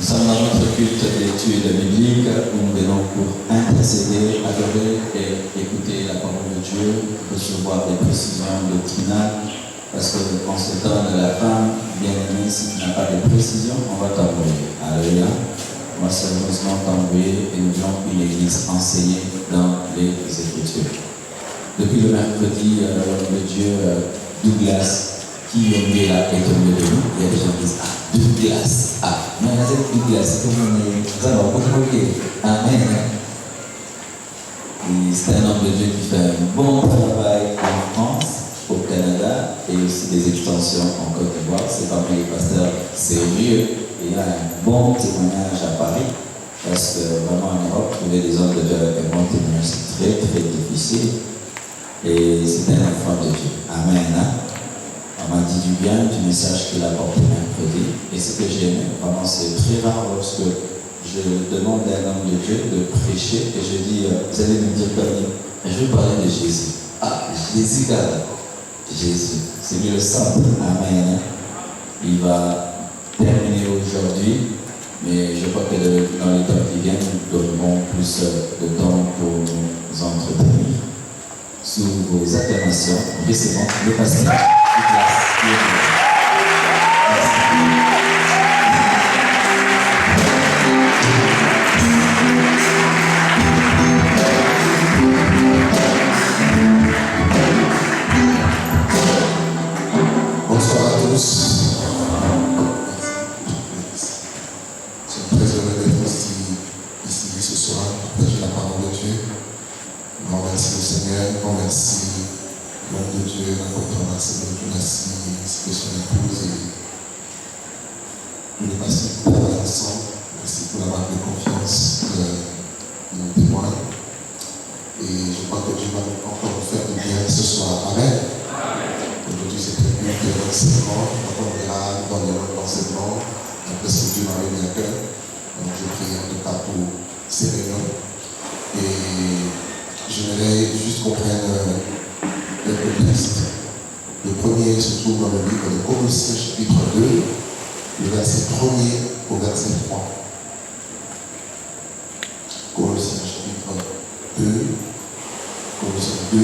sommes dans notre culte d'étude biblique où nous venons pour intercéder, adorer et écouter la parole de Dieu, recevoir des précisions doctrinales, parce qu'en ce temps de la fin, bien aimé, si tu n'as pas de précision, on va t'envoyer. Alléluia. Moi, sérieusement, t'envoyer et nous voulons une église enseignée dans les Écritures. Depuis le mercredi, l'homme de Dieu, Douglas, qui est là est tombé de nous. Il y a des gens qui disent, Douglas, mais c'est Douglas, c'est comme on est, ça va, Amen. C'est un homme de Dieu qui fait un bon travail en France, au Canada et aussi des extensions en Côte d'Ivoire. C'est parmi les pasteurs sérieux. Et il y a un bon témoignage à Paris, parce que vraiment en Europe, trouver des hommes de Dieu avec un bon témoignage, c'est très très difficile. Et c'est un enfant de Dieu. Amen. On m'a dit du bien du message qu'il a porté mercredi. Et ce que j'ai aimé, vraiment c'est très rare lorsque je demande à un homme de Dieu de prêcher et je dis, vous allez me dire comme je veux parler de Jésus. Jésus, Jésus, c'est lui le centre. Amen. Il va terminer aujourd'hui, mais je crois que dans les temps qui viennent, nous donnerons plus de temps pour nous entretenir. Sous vos acclamations, recevons le pasteur. Bonsoir à tous. Je suis très heureux d'être ici ce soir pour partager la parole de Dieu. Je remercie le Seigneur, je remercie l'homme de Dieu, l'apôtre Marcel, je remercie son épouse et tous les pasteurs qui travaillent ensemble. Merci pour la marque de confiance de nos témoins. Et je crois que Dieu va encore nous faire du bien ce soir. Amen. Aujourd'hui, c'est prévu que l'enseignement, on verra dans l'enseignement, après ce que Dieu m'a mis à cœur. Donc, je prie en tout cas pour ces réunions. Et j'aimerais juste qu'on prenne quelques textes. Le premier se trouve dans le livre de Colossiens chapitre 2, le verset 1er au verset 3. Colossiens chapitre 2, Colossiens 2,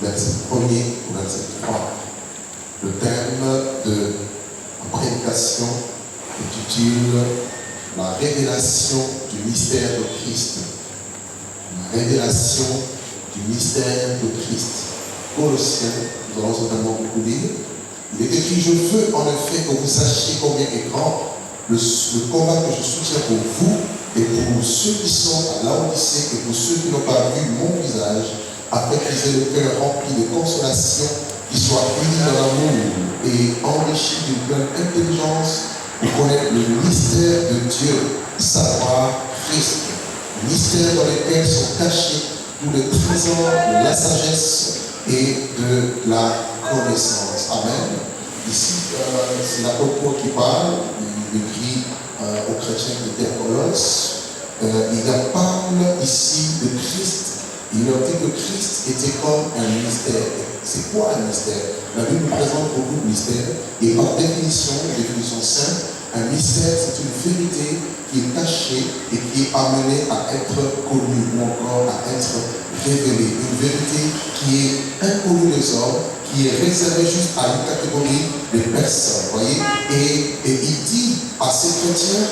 verset 1er au verset 3. Le thème de la prédication intitule la révélation du mystère de Christ. La révélation du mystère de Christ. Colossiens, nous allons certainement beaucoup lire. Il est écrit, je veux en effet que vous sachiez combien est grand le combat que je soutiens pour vous et pour ceux qui sont à Laodicée et pour ceux qui n'ont pas vu mon visage, afin qu'ils aient le cœur rempli de consolation, qu'ils soient unis dans l'amour et enrichis d'une pleine intelligence pour connaître le mystère de Dieu, savoir Christ. Le mystère dans lequel sont cachés tous les trésors de la sagesse et de la connaissance. Amen. Ici, c'est l'apôtre Paul qui parle, il écrit aux chrétiens qui étaient à Colosse. Il parle ici de Christ. Il leur dit que Christ était comme un mystère. C'est quoi un mystère? La Bible nous présente beaucoup de mystères. Et par définition simple, un mystère, c'est une vérité qui est cachée et qui est amenée à être connue ou encore à être révélée. Une vérité qui est inconnue des hommes, qui est réservée juste à une catégorie de personnes. Voyez? Et il dit à ces chrétiens,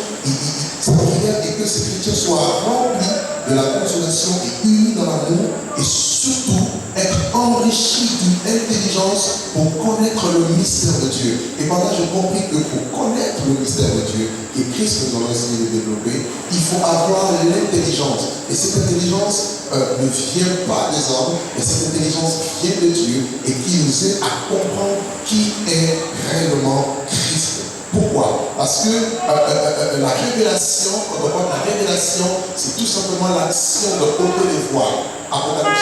sa prière est que ces chrétiens soient remplis de la consolation et unis dans l'amour et surtout être enrichis d'une intelligence pour connaître le mystère de Dieu. Et par là, j'ai compris que pour connaître le mystère de Dieu, et Christ nous a essayé de développer, il faut avoir l'intelligence. Et cette intelligence ne vient pas des hommes, mais cette intelligence vient de Dieu et qui nous aide à comprendre qui est réellement Christ. Pourquoi? Parce que la révélation, quand on parle de la révélation, c'est tout simplement l'action de ôter les voiles. Apocalypse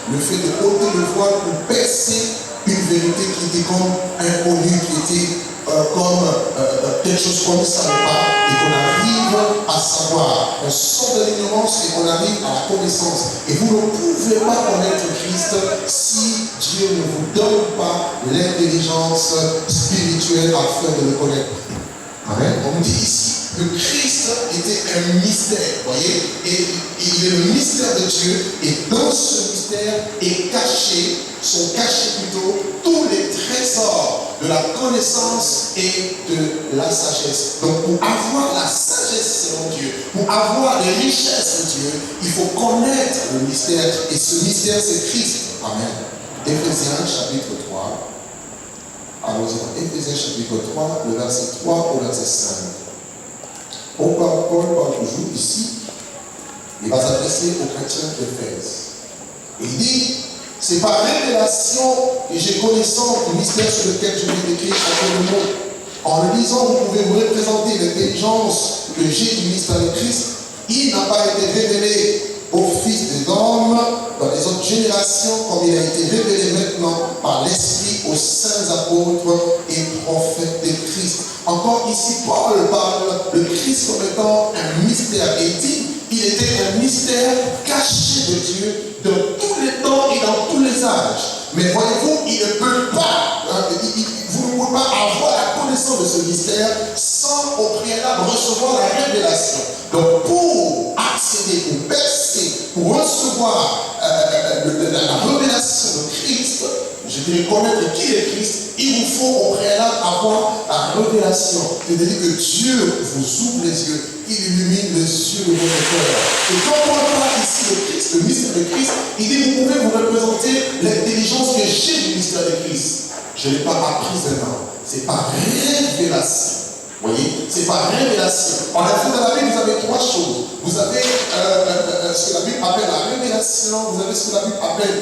1, le fait de ôter le voile pour percer une vérité qui était comme inconnue, qui était comme quelque chose qu'on ne savait pas et qu'on arrive à savoir. On sort de l'ignorance et on arrive à la connaissance. Et vous ne pouvez pas connaître Christ si Dieu ne vous donne pas l'intelligence spirituelle afin de le connaître. Amen. On nous dit ici, Le Christ était un mystère, vous voyez, et il est le mystère de Dieu, et dans ce mystère sont cachés plutôt tous les trésors de la connaissance et de la sagesse. Donc pour avoir la sagesse selon Dieu, pour avoir les richesses de Dieu, il faut connaître le mystère, et ce mystère c'est Christ. Amen. Éphésiens chapitre 3. Alors, Éphésiens chapitre 3, le verset 3 au verset 5. Paul parle toujours ici, il va s'adresser aux chrétiens d'Éphèse. Il dit, c'est par révélation que j'ai connaissance du mystère sur lequel je vais décrire en quelques mots. En le lisant, vous pouvez vous représenter l'intelligence que j'ai du mystère de Christ. Il n'a pas été révélé aux fils des hommes dans les autres générations, comme il a été révélé maintenant par l'Esprit aux saints apôtres et prophètes de Christ. Encore ici, Paul parle de Christ comme étant un mystère. Et dit, il était un mystère caché de Dieu dans tous les temps et dans tous les âges. Mais voyez-vous, il ne peut pas, vous ne pouvez pas avoir la connaissance de ce mystère sans au préalable recevoir la révélation. Donc pour accéder, pour percer, pour recevoir la révélation de Christ, je dirais connaître qui est Christ, il vous faut au préalable avoir la révélation. C'est-à-dire que Dieu vous ouvre les yeux, il illumine les yeux de votre cœur. Et quand on parle ici de Christ, le mystère de Christ, il dit vous pouvez vous représenter l'intelligence que j'ai du mystère de Christ. Je ne l'ai pas appris maintenant, c'est par révélation. Vous voyez, c'est par révélation. En fait, dans la Bible, vous avez trois choses. Vous avez ce que la Bible appelle la révélation, vous avez ce que la Bible appelle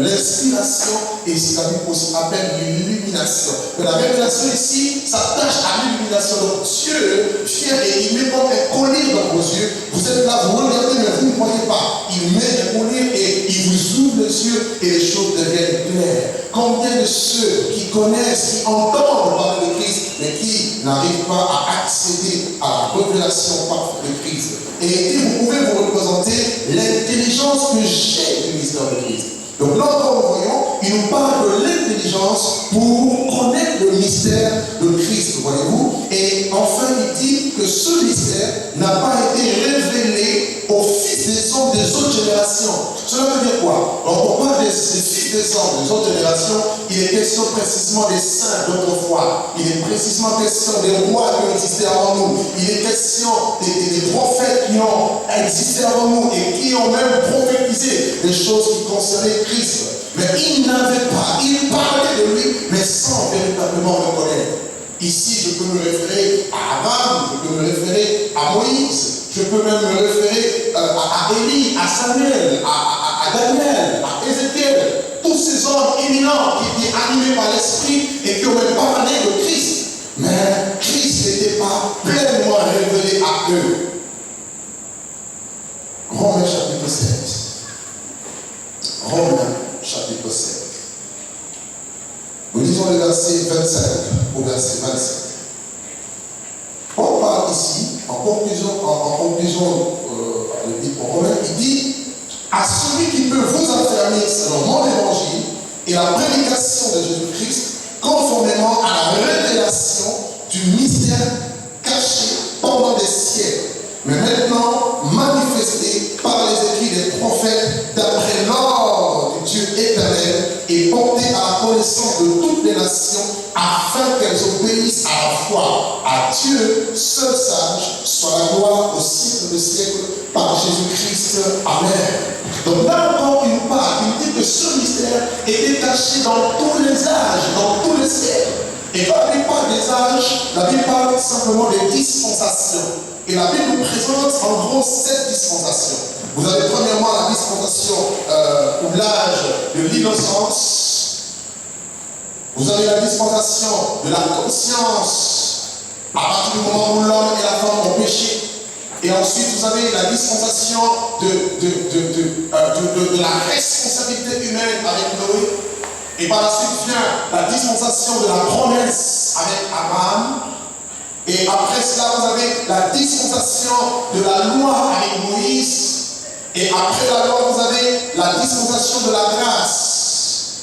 l'inspiration, et ce que la Bible aussi appelle l'illumination. Mais la révélation ici s'attache à l'illumination. Donc Dieu vient et il met comme un collier dans vos yeux. Vous êtes là, vous regardez, mais vous ne voyez pas. Il met un collier et il vous ouvre les yeux et les choses deviennent claires. Combien de ceux qui connaissent, qui entendent parler de Christ, mais qui n'arrivent pas à accéder à la révélation parfaite de Christ. Et vous pouvez vous représenter l'intelligence que j'ai du mystère de Christ. Donc là encore, nous voyons, il nous parle de l'intelligence pour connaître le mystère de Christ, voyez-vous. Et enfin, il dit que ce mystère n'a pas été révélé aux fils des hommes des autres générations. Cela veut dire quoi? Alors, on parle des fils des hommes des autres générations, il est question précisément des saints d'autrefois. Il est précisément question des rois qui ont existé avant nous. Il est question des prophètes qui ont existé avant nous et qui ont même prophétisé des choses qui concernaient Christ. Mais il n'avait pas, il parlait de lui, mais sans véritablement le connaître. Ici, je peux me référer à Abraham, je peux me référer à Moïse, je peux même me référer à Élie, à Samuel, à Daniel, à Ézéchiel, tous ces hommes éminents qui étaient animés par l'Esprit et qui ont même parlé de Christ. Mais Christ n'était pas pleinement révélé à eux. Romains chapitre 7. Romains chapitre 7. Nous lisons le verset 25 au verset 27. On parle ici, en conclusion au Romain, il dit à celui qui peut vous affermir selon mon évangile et la prédication de Jésus-Christ, conformément à la révélation du mystère caché pendant des siècles, mais maintenant manifesté par les écrits des prophètes d'après l'ordre du Dieu éternel et porté à la connaissance de toutes les nations afin qu'elles obéissent à la foi. À Dieu, seul sage, soit la gloire au siècle des siècles par Jésus-Christ. Amen. Donc là encore, il nous parle, il dit que ce mystère était caché dans tous les âges, dans tous les siècles. Et quand la Bible parle des âges, la Bible parle simplement des dispensations. Et la Bible nous présente en gros 7 dispensations. Vous avez premièrement la dispensation ou l'âge de l'innocence. Vous avez la dispensation de la conscience à partir du moment où l'homme et la femme ont péché. Et ensuite, vous avez la dispensation de la responsabilité humaine avec Noé. Et par la suite vient la dispensation de la promesse avec Abraham. Et après cela, vous avez la dispensation de la loi avec Moïse. Et après la loi, vous avez la dispensation de la grâce,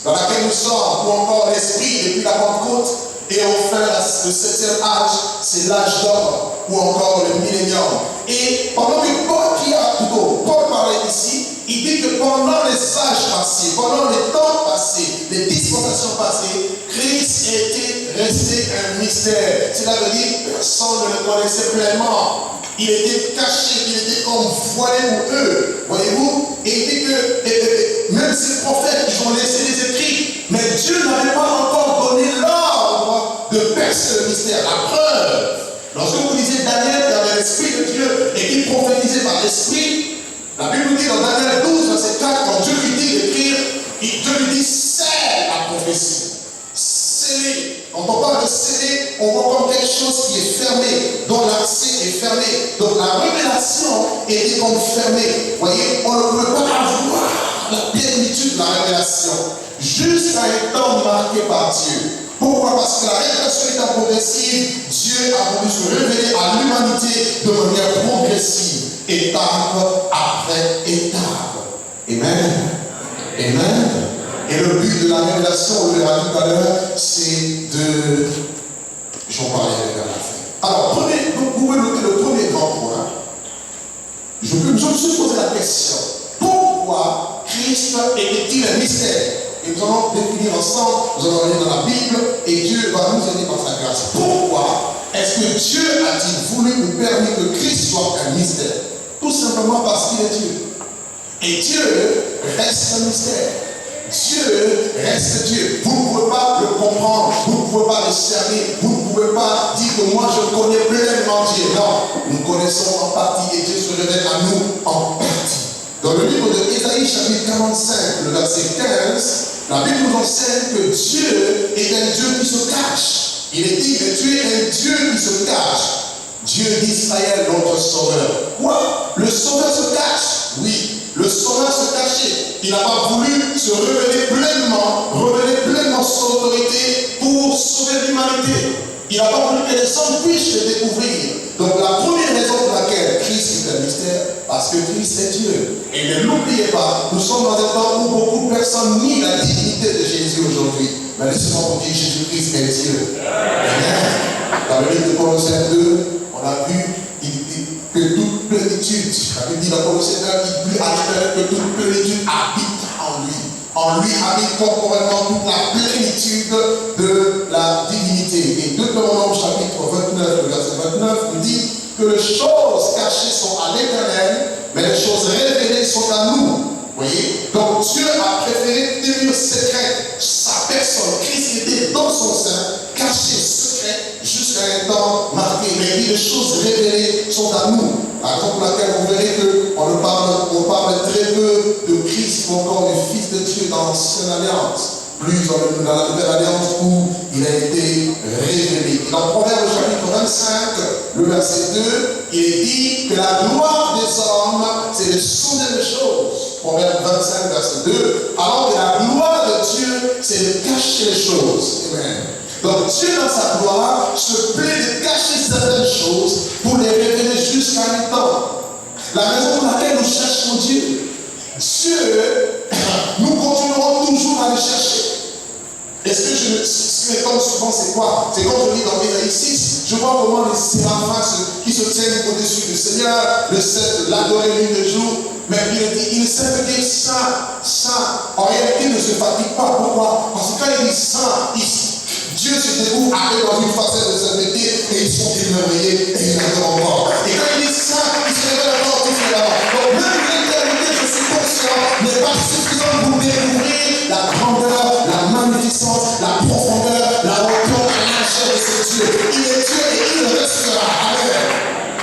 dans laquelle nous sommes, ou encore l'Esprit depuis la Pentecôte. Et enfin, le 7e âge, c'est l'âge d'or, ou encore le millénium. Et pendant que Paul parlait ici, il dit que pendant les âges passés, pendant les temps passés, les dispensations passées, Christ était resté un mystère. Cela veut dire que personne ne le connaissait pleinement. Il était caché, il était comme voilé pour eux. Voyez-vous? Et il dit que même ces prophètes, ils ont laissé des écrits, mais Dieu n'avait pas encore donné l'ordre de percer le mystère. La preuve, lorsque vous lisez Daniel qui avait l'Esprit de Dieu et qui prophétisait par l'Esprit, la Bible nous dit dans Daniel 12, verset 4, quand Dieu lui dit d'écrire, Dieu lui dit scelle la prophétie. Scellé. Quand on parle de scellé, on voit comme quelque chose qui est fermé, dont l'accès est fermé. Donc la révélation était comme fermée. Vous voyez, on ne peut pas avoir la plénitude de la révélation jusqu'à un temps marqué par Dieu. Pourquoi? Parce que la révélation étant progressive, Dieu a voulu se révéler à l'humanité de manière progressive, étape après étape. Amen. Amen. Et le but de la révélation, on le verra tout à l'heure, c'est de... J'en parlerai vers la fin. Alors, vous pouvez noter le premier grand point. Je me suis posé la question. Pourquoi Christ était-il un mystère? Et nous allons définir ensemble, nous allons aller dans la Bible, et Dieu va nous aider par sa grâce. Pourquoi est-ce que Dieu a-t-il voulu nous permettre que Christ soit un mystère? Tout simplement parce qu'il est Dieu. Et Dieu reste un mystère. Dieu reste Dieu. Vous ne pouvez pas le comprendre, vous ne pouvez pas le cerner, vous ne pouvez pas dire que moi je connais pleinement Dieu. Non, nous connaissons en partie et Dieu se révèle à nous en partie. Dans le livre de Ésaïe chapitre 45, le verset 15, la Bible nous enseigne que Dieu est un Dieu qui se cache. Il est dit que Dieu est un Dieu qui se cache. Dieu d'Israël, notre sauveur. Quoi? Le sauveur se cache? Oui, le sauveur se cachait. Il n'a pas voulu se révéler pleinement son autorité pour sauver l'humanité. Il n'a pas voulu que les hommes puissent le découvrir. Donc la première raison pour laquelle Christ est un mystère, parce que Christ est Dieu. Et ne l'oubliez pas, nous sommes dans un temps où beaucoup de personnes nient la divinité de Jésus aujourd'hui. Mais laissez-moi vous dire, Jésus-Christ est Dieu. Amen. Dans le livre de Colossiens 2, on a vu que toute plénitude, la Bible dit dans Colossiens 1, il plus à l'intérieur que toute plénitude habite en lui. En lui habite corporellement toute la plénitude de la divinité. Et Deutéronome chapitre 29, le verset 29, nous dit que les choses cachées sont à l'Éternel, mais les choses révélées sont à nous. Vous voyez? Donc Dieu a préféré tenir secret sa personne. Christ était dans son sein, caché, secret, jusqu'à un temps marqué. Mais les choses révélées sont à nous. La raison pour laquelle vous verrez qu'on parle très peu de Christ ou encore du Fils de Dieu dans l'Ancienne Alliance. Plus dans la Nouvelle Alliance où il a été révélé. Dans Proverbe chapitre 25, le verset 2, il est dit que la gloire des hommes, c'est de sonder les choses. Proverbe 25, verset 2, alors que la gloire de Dieu, c'est de cacher les choses. Amen. Donc Dieu dans sa gloire se plaît de cacher certaines choses pour les révéler jusqu'à un temps. La raison pour laquelle nous cherchons Dieu, nous continuerons toujours à le chercher. Est-ce que ce qui m'étonne souvent, c'est quoi? C'est quand je lis dans Ésaïe 6, je vois comment les séraphins qui se tiennent au-dessus du Seigneur, le cessent de l'adorer nuit et jour, mais il sait me dire saint. En réalité, il ne se fatigue pas. Pourquoi? Parce que quand il dit saint, Dieu se découvre avec dans une facette de sainteté et ils sont émerveillés et ils adorent encore. Et quand il dit saint, il se révèle encore différemment. Donc même l'éternité, je suis conscient, n'est pas suffisante pour découvrir la grandeur, la magnificence, la profondeur, la hauteur, la largeur de ce Dieu. Il est Dieu et il restera. Amen.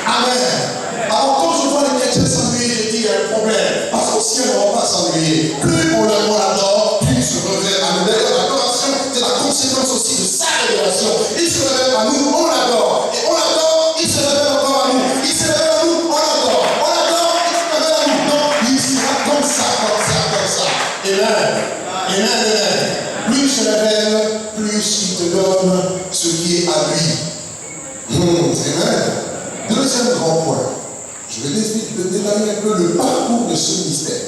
Amen. Alors quand je vois les chrétiens s'ennuyer, je dis il y a un problème. Parce qu'au ciel, on ne va pas s'ennuyer. Plus on l'adore, plus il se révèle à nous. D'ailleurs, l'adoration, c'est la conséquence aussi de sa révélation. Il se révèle à nous, on l'adore. Et on l'adore, il se révèle encore à nous. Il se révèle à nous, on l'adore. On l'adore, il se révèle à nous. Donc, il sera comme ça. Amen. Amen. Plus il se révèle, plus il te donne ce qui est à lui. Amen. Deuxième grand point. Je vais détailler un peu le parcours de ce mystère.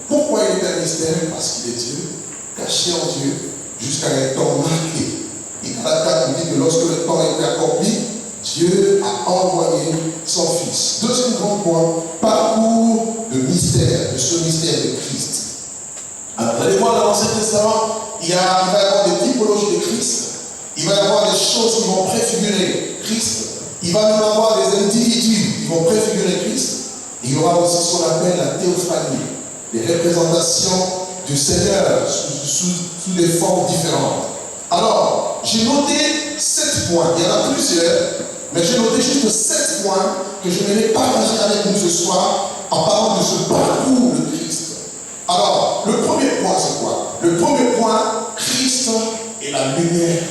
Pourquoi il est un mystère? Parce qu'il est Dieu, caché en Dieu, jusqu'à un temps marqué. Il a la 4 nous dit que lorsque le temps a été accompli, Dieu a envoyé son Fils. Deuxième grand point, parcours de mystère, de ce mystère de Christ. Alors, vous allez voir dans l'Ancien Testament, il va y avoir des typologies de Christ. Il va y avoir des choses qui vont préfigurer Christ. Il va même avoir des individus qui vont préfigurer Christ. Et il y aura aussi ce qu'on appelle la théophanie, les représentations du Seigneur sous des formes différentes. Alors, j'ai noté 7 points. Il y en a plusieurs, mais j'ai noté juste 7 points que je vais partager avec nous ce soir en parlant de ce parcours de Christ. Alors, le premier point, c'est quoi? Le premier point, Christ est la lumière.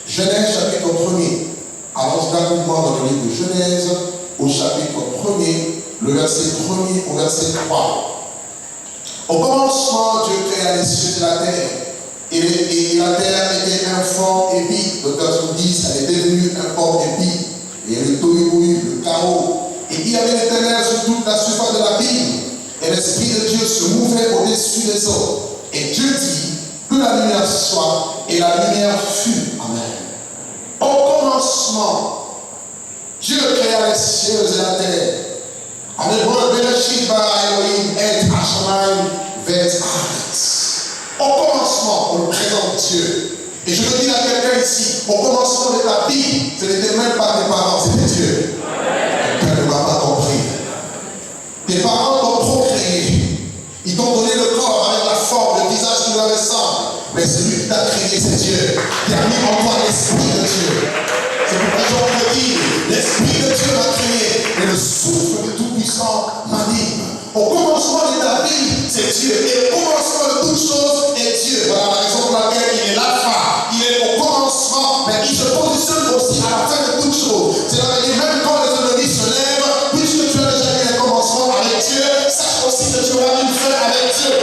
Genèse chapitre 1er. Allons rapidement dans le livre de Genèse, au chapitre 1er, le verset 1er au verset 3. Au commencement, Dieu créa les cieux et la terre. Et la terre était informe et vide. Le verset 10, elle est devenue informe et vide. Et le tohu, le chaos. Et il y avait les ténèbres sur toute la surface de l'abîme. Et l'Esprit de Dieu se mouvait au-dessus des eaux. Et Dieu dit que la lumière soit, et la lumière fut. Amen. Au commencement, Dieu créa les cieux et la terre. En hébreu, Bereshit bara Elohim et Hashamayim ve'et haaretz. Au commencement, on le présente Dieu. Et je veux dire à quelqu'un ici, au commencement de ta vie, ce n'était même pas tes parents, c'était Dieu. Quelqu'un ne m'a pas compris. Tes parents t'ont procréé. Ils t'ont donné le corps avec la forme, le visage qui leur ressemble. Mais celui qui t'a créé, c'est Dieu. Qui a mis en toi l'Esprit de Dieu. C'est pourquoi Jean peut dire, l'Esprit de Dieu m'a créé. Et le souffle du Tout-Puissant m'anime. Au commencement de ta vie, c'est Dieu. Et au commencement de toutes choses est Dieu. Voilà la raison pour laquelle il est l'alpha. Il est au commencement, mais il se positionne aussi à la fin de toutes choses. C'est-à-dire même quand les ennemis se lèvent, puisque tu as déjà eu un commencement avec Dieu, sache aussi que tu auras une fin avec Dieu.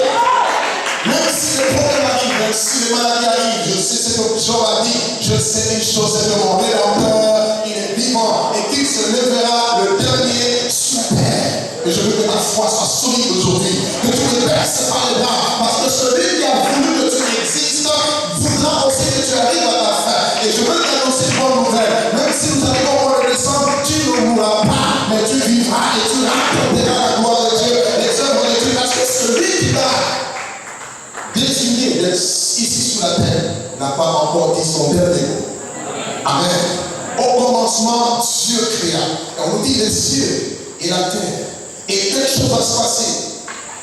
Même si les problèmes arrivent, même si les maladies arrivent, je sais ce que Job a dit, je sais une chose, c'est que mon Rédempteur, il est vivant et qu'il se lèvera le dernier sur terre. Et je veux que ta foi soit solide aujourd'hui, que tu ne perces pas les bras, parce que celui qui a voulu que tu existes voudra aussi que tu arrives à ta fin. Et je veux t'annoncer une bonne nouvelle, même si nous arrivons au mois de décembre, tu ne mourras pas, mais tu vivras et tu raconteras la gloire de Dieu, les œuvres de Dieu, parce que celui qui t'a désigné d'être ici sur la terre n'a pas encore dit son dernier mot. Amen. Au commencement, Dieu créa. Et on nous dit les cieux et la terre. Et quelque chose va se passer.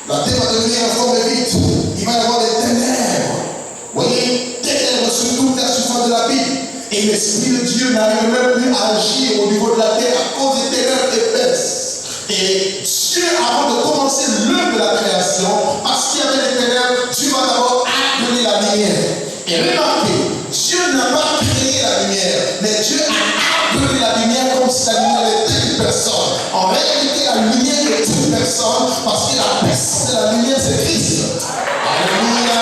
La terre va devenir informe et vide. Il va y avoir des ténèbres. Vous voyez, ténèbres sur toute la surface de la Bible. Et l'Esprit de Dieu n'arrive même plus à agir au niveau de la terre à cause des ténèbres épaisses. Et Dieu, avant de commencer l'œuvre de la création, parce qu'il y avait des ténèbres, Dieu va d'abord appeler la lumière. Et remarquez, Dieu n'a pas créé la lumière, mais Dieu a appelé la lumière comme si la lumière était une personne. En réalité, la lumière est une personne, parce que la personne de la lumière, c'est Christ. Alléluia.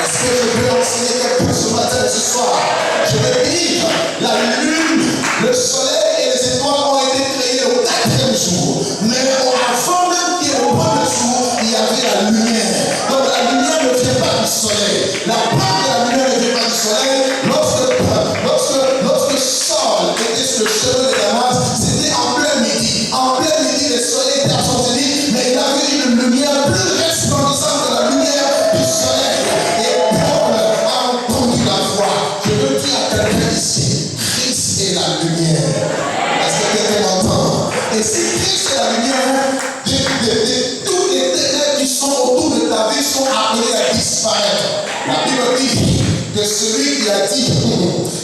Est-ce que je peux enseigner quelqu'un ce matin et ce soir? Je vais dire, la lune, le soleil et les étoiles ont été créés au 4e jour. Mais avant même qu'il y ait au 1er jour, il y avait la lumière. Donc la lumière ne vient pas du soleil. La part de la lumière ne vient pas du soleil. Lorsque Saul était sur le chemin de Damas, c'était en plein midi. En plein midi, le soleil était à son zénith, mais il avait une lumière plus resplendissante que la lumière du soleil. Et Paul a entendu la voix. Je veux dire à quelqu'un ici, Christ est la lumière. Est-ce que quelqu'un m'entend? Et si Christ est la lumière, tous les ténèbres qui sont autour de ta vie sont appelés à disparaître. La Bible dit que celui qui a dit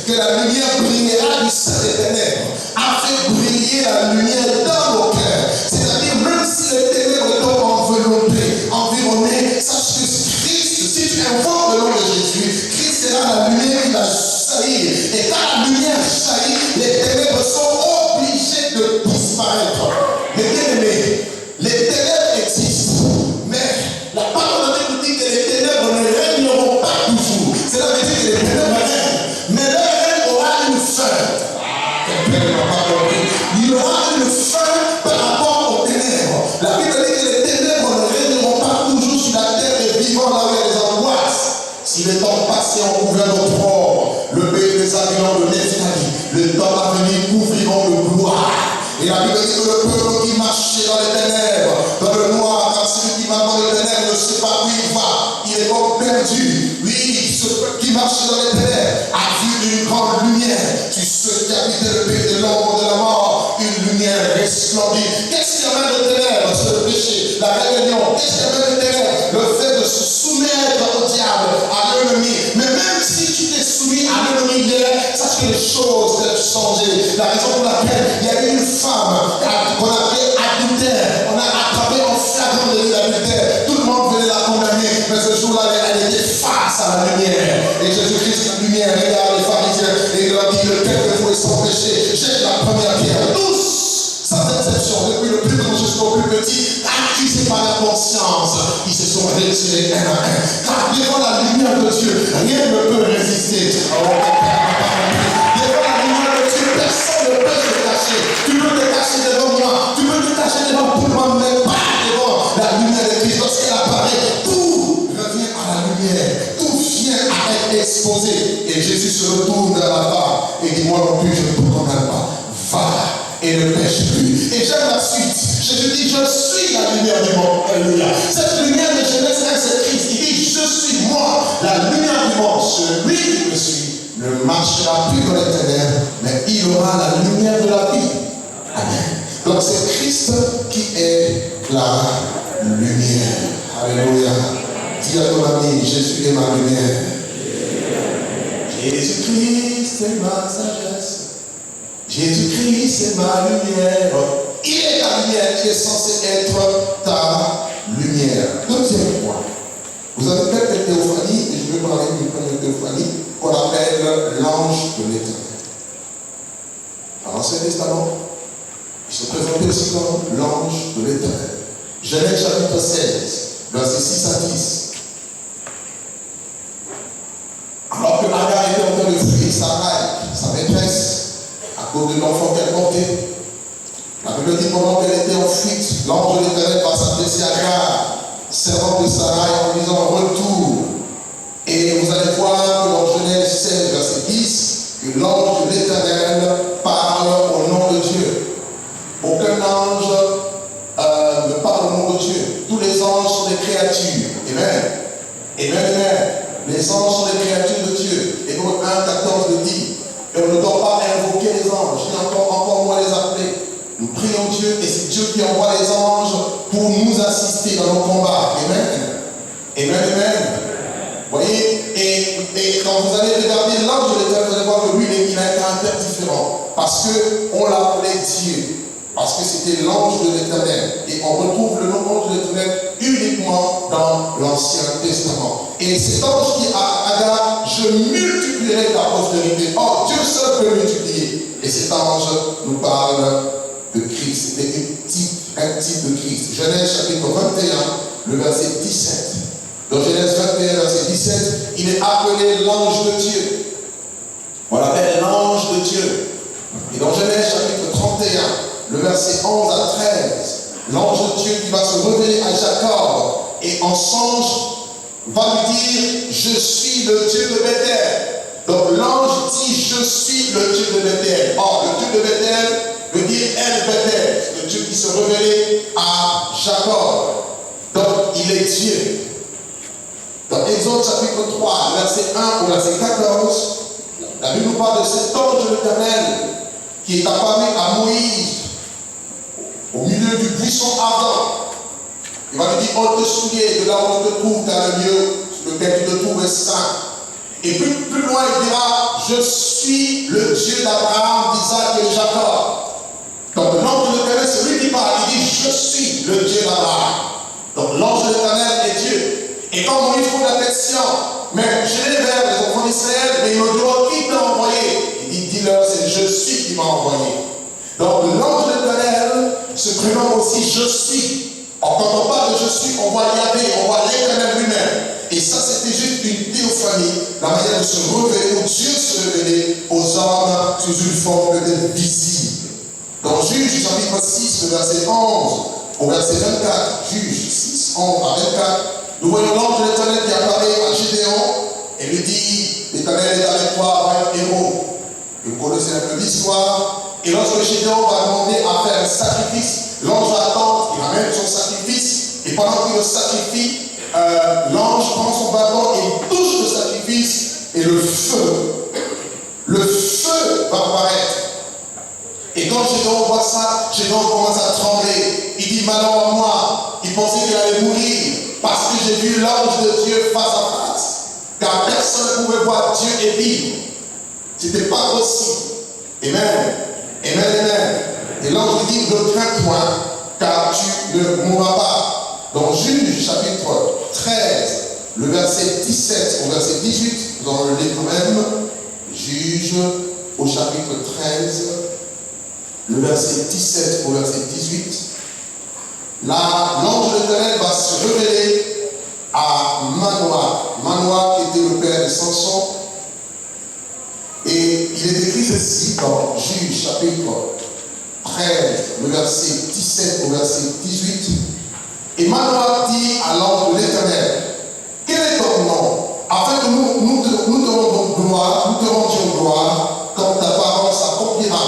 que la lumière brillera du sein des ténèbres a fait briller la lumière dans nos cœurs. C'est-à-dire, même si les ténèbres t'ont environné, sache que Christ, si tu invoques le nom de Jésus, Christ est là, la lumière qui va jaillir. Et quand la lumière jaillit, les ténèbres sont obligées de disparaître. Mais bien aimé, les ténèbres existent, mais la parole de Dieu dit que les ténèbres ne régneront pas toujours. Cela veut dire que les ténèbres règnent, mais leur règne aura une fin. Quelqu'un ne m'a pas compris. Il y aura une fin par rapport aux ténèbres. La Bible dit que les ténèbres ne régneront pas toujours sur la terre et vivant là où il y a des angoisses. couvert d'opprobre. Le pays des habitants de Nephtali, le temps à venir couvriront de gloire. Et la Bible dit que le peuple qui marchait dans les ténèbres, dans le noir, car celui qui va dans les ténèbres ne sait pas où il va, il est comme perdu. Oui, ce peuple qui marchait dans les ténèbres a vu une grande lumière. Tu ceux qui habitaient le pays de l'ombre de la mort, une lumière resplendit. Qu'est-ce qu'il y avait de ténèbres? C'est le péché, la rébellion. Qu'est-ce qu'il y avait de ténèbres? Le fait de se soumettre au diable, à l'ennemi. Mais même si tu t'es soumis à l'ennemi hier, sache que les choses doivent changer. La raison pour laquelle il y a eu une femme qu'on appelait adultère, on a attrapé en flagrant délit d'adultère. Tout le monde venait la condamner, mais ce jour-là, elle était face à la lumière. Et Jésus-Christ, la lumière, regarde les pharisiens et il leur dit: lequel de vous est sans péché, jette la première pierre. Tous, sans exception, depuis le plus grand jusqu'au plus petit, accusés par la conscience, ils se sont retirés un à un. Car devant la lumière de Dieu, rien ne peut résister. Devant la lumière de Dieu, personne ne peut se cacher. Tu peux te cacher devant moi, tu peux te cacher devant tout le monde, mais pas devant la lumière de Christ. Lorsqu'elle apparaît, tout revient à la lumière, tout vient à être exposé. Et Jésus se retourne vers la femme et dit: moi non plus, je ne te condamne pas. Va et ne pêche plus. Et j'aime la suite. Jésus dit: je suis la lumière du monde. Alléluia. Cette lumière de Genèse 1, c'est Christ. Il dit: je suis moi, la lumière du monde. Celui qui me suit ne marchera plus dans les ténèbres, mais il aura la lumière de la vie. Amen. Donc c'est Christ qui est la lumière. Alléluia. Dis à ton ami: Jésus est ma lumière. Jésus-Christ est ma sagesse. Jésus-Christ est ma lumière. Il est ta lumière, il est censé être ta lumière. Deuxième point. Vous avez peut-être une théophanie, et je vais parler d'une première théophanie qu'on appelle l'ange de l'Éternel. Dans l'Ancien Testament, il se présentait aussi comme l'ange de l'Éternel. Genèse chapitre 16, versets 6 à 10. Alors que Agar était en train de fuir sa maîtresse, à cause de l'enfant qu'elle portait, la Bible dit pendant qu'elle était en fuite, l'ange de l'Éternel va s'adresser à Agar, servante de Sarai, en disant: retour. Et vous allez voir que dans Genèse 16, verset 10, que l'ange de l'Éternel parle au nom de Dieu. Aucun ange ne parle au nom de Dieu. Tous les anges sont des créatures. Amen. Amen, amen. Les anges sont des créatures de Dieu. Hébreux 1, 14 le dit. Et on ne doit pas invoquer les anges, ni encore moins les appeler. Nous prions Dieu et c'est Dieu qui envoie les anges pour nous assister dans nos combats. Amen. Amen, amen. Vous voyez, et quand vous allez regarder l'ange de l'Éternel, vous allez voir que lui, il a un caractère différent. Parce qu'on l'appelait Dieu. Parce que c'était l'ange de l'Éternel. Et on retrouve le nom d'ange de l'Éternel uniquement dans l'Ancien Testament. Et cet ange dit à Agar: je multiplierai ta postérité. Oh, Dieu seul peut multiplier. Et cet ange nous parle de Christ. C'était un type de Christ. Genèse chapitre 21, le verset 17. Dans Genèse 21, verset 17, il est appelé l'ange de Dieu. On l'appelle l'ange de Dieu. Et dans Genèse chapitre 31, le verset 11 à 13, l'ange de Dieu qui va se révéler à Jacob et en songe va lui dire: je suis le Dieu de Bethel. Donc l'ange dit: je suis le Dieu de Bethel. Or, le Dieu de Bethel veut dire El Bethel, le Dieu qui se révélait à Jacob. Donc il est Dieu. Dans Exode chapitre 3, verset 1 au verset 14, la Bible nous parle de cet ange de l'Éternel qui est apparu à Moïse au milieu du buisson ardent. Il va lui dire: on te souviens de là où tu te trouves dans le lieu sur lequel tu te trouves est saint. Et plus loin, il dira: je suis le Dieu d'Abraham, d'Isaac et de Jacob. Donc l'ange de l'Éternel, c'est lui qui parle. Il dit: je suis le Dieu d'Abraham. Donc l'ange de l'Éternel est Dieu. Et quand Moïse pose la question: mais je l'ai vers les enfants d'Israël, mais il me demande qui t'a envoyé. Il dit: dis-leur, c'est je suis qui m'a envoyé. Donc l'ange de l'Éternel se prénomme aussi je suis. Or, quand on parle de je suis, on voit Yahvé, on voit l'Éternel lui-même. Et ça, c'était juste une théophanie, la manière de se révéler, où Dieu se révélait aux hommes sous une forme peut-être visible. Dans Juge chapitre 6, le verset 11 au verset 24, Juge 6, 11 à 24, nous voyons l'ange de l'Éternel qui apparaît à Gédéon et lui dit: l'Éternel est avec toi, va être héros. Et vous connaissez un peu l'histoire. Et lorsque Gédéon va demander à faire un sacrifice, l'ange attend, il ramène son sacrifice. Et pendant qu'il le sacrifie, l'ange prend son bâton et il touche le sacrifice. Et le feu va apparaître. Et quand Gédéon voit ça, Gédéon commence à trembler. Il dit, malheur à moi. Il pensait qu'il allait mourir parce que j'ai vu l'ange de Dieu face à face. Car personne ne pouvait voir Dieu et vivre. C'était pas possible. Amen. Amen, amen. Et l'ange lui dit, ne crains point, car tu ne mourras pas. Dans Juge, chapitre 13, le verset 17 au verset 18, nous allons le lire quand même. Juge au chapitre 13, le verset 17 au verset 18. Là, l'ange de l'Éternel va se révéler à Manoah. Manoah qui était le père de Samson. Et il est écrit ceci dans Juge chapitre 13, le verset 17 au verset 18. Et Manoah dit à l'ange de l'Éternel, quel est ton nom? Afin que nous te rendions gloire, quand ta parole s'accomplira.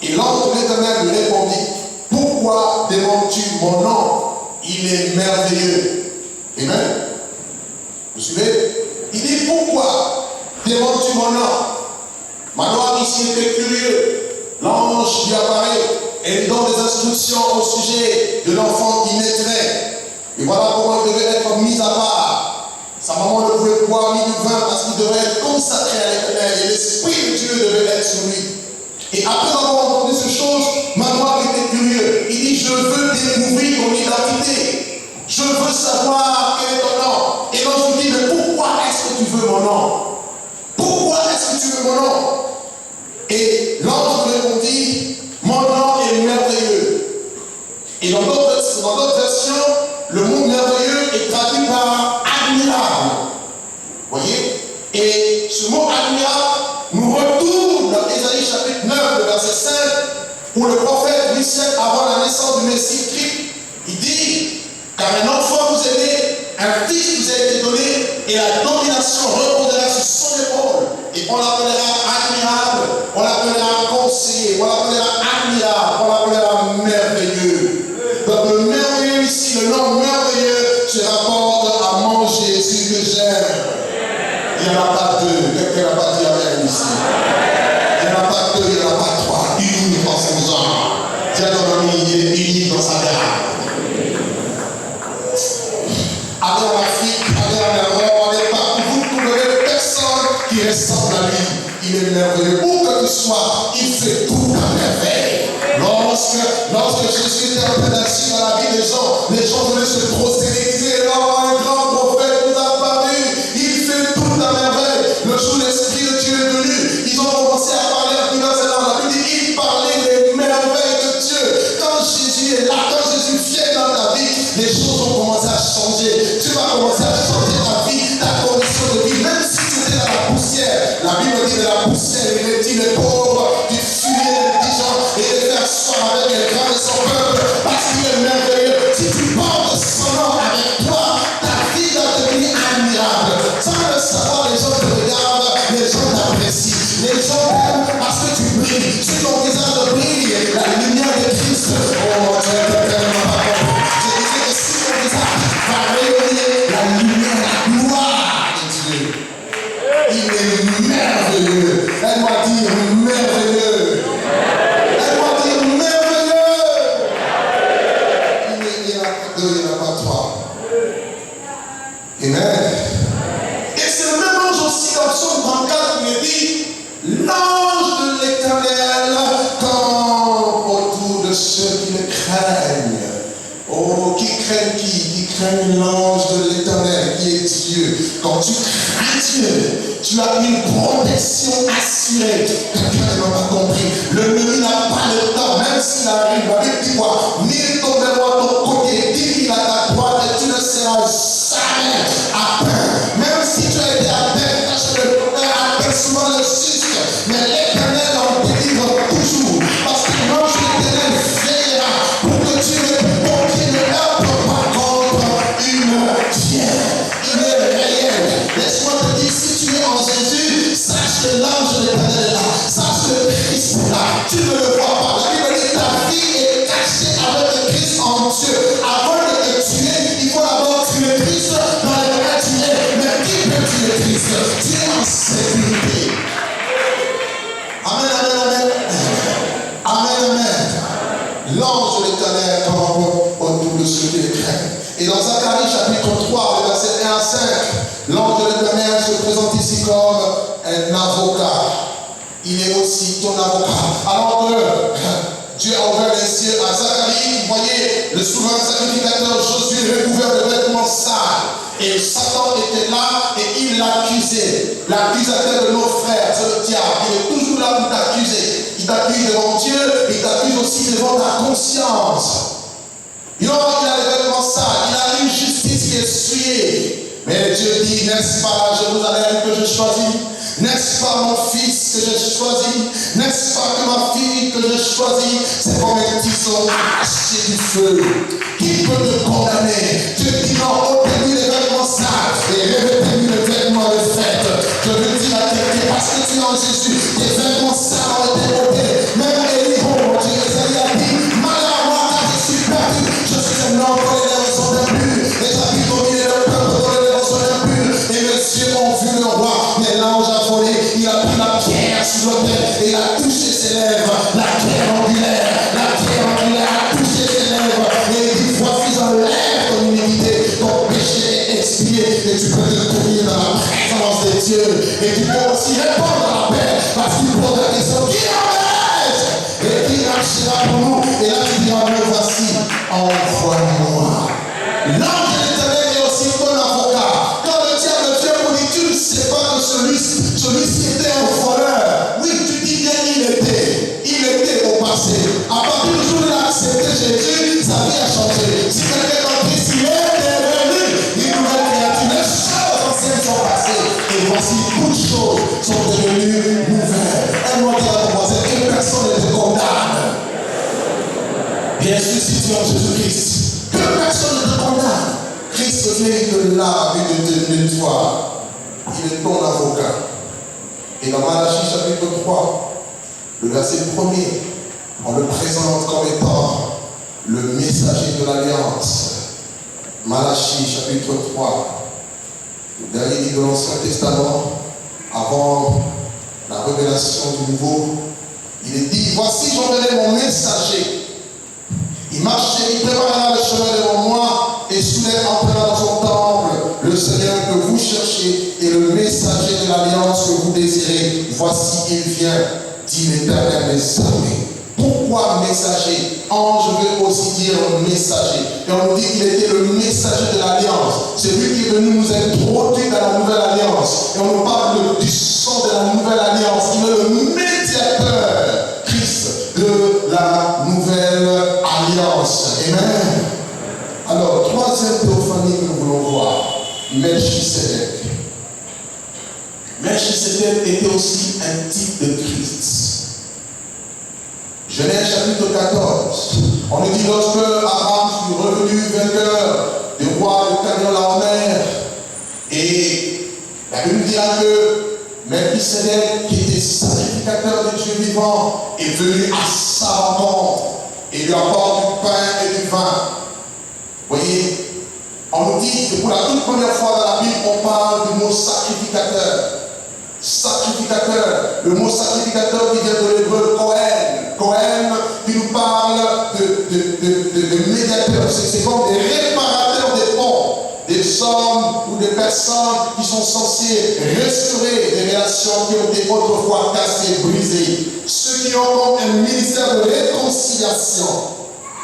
Et l'ange de l'Éternel lui répondit, pourquoi demandes-tu mon nom? Il est merveilleux. Amen. Vous suivez? Il dit, pourquoi demandes-tu mon nom? Manoah ici était curieux. L'ange lui apparaît et lui donne des instructions au sujet de l'enfant qui naîtrait. Et voilà comment il devait être mis à part. Sa maman ne pouvait boire ni du vin parce qu'il devait être consacré à l'Éternel. Et l'Esprit de Dieu devait être sur lui. Et après avoir entendu ces choses, Manoah était curieux. Il dit, je veux découvrir ton identité. Je veux savoir quel est ton nom. Et l'ange lui dit, mais pourquoi est-ce que tu veux mon nom? Pourquoi est-ce que tu veux mon nom? Et l'ange répondit, mon nom est merveilleux. Et dans d'autres versions, le mot merveilleux est traduit par admirable. Voyez? Et ce mot admirable nous retourne dans Ésaïe chapitre 9, le verset 5, où le prophète 8 siècles avant la naissance du Messie Christ, il dit, car un enfant vous est né, un fils vous a été donné, et la domination reposera sur son épaule. Et on l'appellera admirable, on l'appellera conseiller, on l'appellera admirable, on l'appellera merveilleux. Donc le merveilleux ici, le nom merveilleux, se rapporte à mon Jésus que j'aime. Il n'y en a pas deux. Quelqu'un n'a pas dit amen ici. Il n'y en a pas deux, il n'y en a pas trois. Unique dans son genre. Dis à ton ami, il est unique dans sa gamme. Allez en Afrique, allez en Europe, allez partout, vous ne trouverez personne qui ressemble à lui. Il est merveilleux. Où que tu sois, il fait tout à merveille. Lorsque Jésus était en pédagogie dans la vie des gens venaient se prosterner et disaient, là, un grand prophète nous a apparu. Il fait tout à merveille. Le jour où l'Esprit de Dieu est venu, ils ont commencé à parler en diverses langues. La Bible dit, ils parlaient des merveilles de Dieu. Quand Jésus est là, quand Jésus vient dans ta vie, les choses vont commencer à changer. Tu vas commencer à changer ta vie, ta condition de vie, même si tu étais dans la poussière. La Bible dit de la poussière, il est dit les pauvres, du fumier indigent et de faire soin avec les grands de son peuple, parce qu'il est merveilleux. Si tu portes son nom avec toi, ta vie va devenir admirable. Sans le savoir, les gens te regardent, les gens t'apprécient. Les gens t'aiment parce que tu brilles. Sur ton visage brille la lumière de Christ. Oh mon Dieu, tellement pas compris. Je disais que sur ton visage va rayonner la lumière, la gloire de Dieu. Il est merveilleux. Elle m'a dit merveilleux. Elle m'a dit merveilleux. Il n'y en a pas deux, il n'y en a pas trois. Amen. Et c'est le même ange aussi dans Psaume 34 qui dit, l'ange de l'Éternel campe autour de ceux qui le craignent. Oh, qui craignent qui? Qui craignent l'ange de l'Éternel qui est Dieu. Quand tu crains Dieu, tu as une protection assurée. Quelqu'un n'a pas compris. L'ennemi n'a pas le temps, même s'il arrive, la Bible dit quoi? 1000 tomberont à ton côté, 10 000 à ta droite, et tu ne seras jamais atteint. Même si tu as été atteint, tâche de atteint souvent le juste, mais l'Éternel en délivre toujours. Parce que l'ange de l'Éternel veillera pour que tu ne heurtes pas contre une pierre. Il est réel. Laisse-moi te dire, si tu es en Jésus, l'Éternel est là. Sache que Christ est là. Tu ne le vois pas. La Bible dit ta vie est cachée avec le Christ en Dieu. Avant de te tuer, il faut d'abord tuer Christ dans lequel tu es. Mais qui peut tuer Christ? Tu es en sécurité. Amen, amen, amen. Amen, amen. L'ange de l'Éternel tombe autour de ceux qui le craignent. Et dans Zacharie chapitre 3, le verset 1 à 5, l'ange de l'Éternel se présente ici comme un avocat. Il est aussi ton avocat. Alors que Dieu a ouvert les cieux à Zacharie, vous voyez le souverain sacrificateur Josué recouvert de vêtements sales. Et Satan était là et il l'accusait. L'accusateur de nos frères, c'est le diable. Il est toujours là pour t'accuser. Il t'accuse devant Dieu, il t'accuse aussi devant ta conscience. Il a les vêtements sales, il a une justice qui est souillée. Mais Dieu dit, n'est-ce pas la Jérusalem que je choisis? N'est-ce pas mon fils que j'ai choisi? N'est-ce pas que ma fille que j'ai choisie? C'est comme un tison arraché du feu. Qui peut te condamner? Dieu dit non, ôtez-lui les vêtements sales et revêtez-lui les vêtements de fête. Je veux dire la vérité parce que tu es en Jésus. Tes vêtements sales ont été ôtés. Même Élie, mon Dieu, Isaïe a dit, malheur à moi car je suis perdu. Je suis un homme dont les lèvres sont impues. Et j'habite au milieu d'un peuple dont les lèvres sont impues. Et mes yeux ont vu le roi. Mais l'ange a volé. Il a pris la pierre sur l'autel et il a touché ses lèvres. La pierre angulaire a touché ses lèvres. Et il dit, voici j'enlève ton iniquité. Ton péché est expié. Et tu peux te tenir dans la présence de Dieu. Et tu peux aussi répondre à la paix. Parce qu'il pose la question, qui enlève? Et qui marchera pour nous? Et là tu diras, me voici, envoie-moi. L'ange de l'Éternel est aussi ton avocat. Quand le diable vient pour dire, tu ne sais pas que celui-ci était un voleur. Oui, tu dis bien, il était au passé. À partir du jour où il a accepté Jésus, sa vie a changé. Si quelqu'un est en Christ, il est devenu une nouvelle créature. Les choses anciennes sont passées. Et voici, toutes choses sont devenues nouvelles. Un mot qui a commencé, que personne ne te condamne. Bien sûr, si tu es en Jésus-Christ, que personne ne te condamne. Christ vient de là, de toi. Il est ton avocat. Et dans Malachie chapitre 3, le verset 1er, on le présente comme étant le messager de l'Alliance. Malachie chapitre 3, le dernier livre de l'Ancien Testament, avant la révélation du Nouveau, il est dit, voici j'enverrai mon messager. Il marche et il préparera le chemin devant moi et soudain entrera dans son temple le Seigneur que vous cherchez et le messager de l'Alliance que vous désirez. Voici il vient, dit l'Éternel des armées. Pourquoi messager? Ange veut aussi dire messager. Et on nous dit qu'il était le messager de l'Alliance. C'est lui qui est venu nous introduire dans la nouvelle Alliance. Et on nous parle du sang de la nouvelle Alliance. Il est le médiateur, Christ, de la nouvelle Alliance. Amen. Alors, troisième théophanie que nous voulons voir, Melchisédek. Melchisédek était aussi un type de Christ. Genèse chapitre 14, on nous dit lorsque Abraham fut revenu vainqueur du roi de Cadmor-Laomer, et la Bible dira que Melchisédek, qui était sacrificateur de Dieu vivant, est venu à sa rencontre et lui apporte du pain et du vin. Vous voyez, on nous dit que pour la toute première fois dans la Bible, on parle du mot sacrificateur. Sacrificateur, le mot sacrificateur qui vient de l'hébreu Kohen, qui nous parle de médiateurs. C'est comme des réparateurs des ponts, des hommes ou des personnes qui sont censés restaurer des relations qui ont été autrefois cassées, brisées. Ceux qui ont comme un ministère de réconciliation.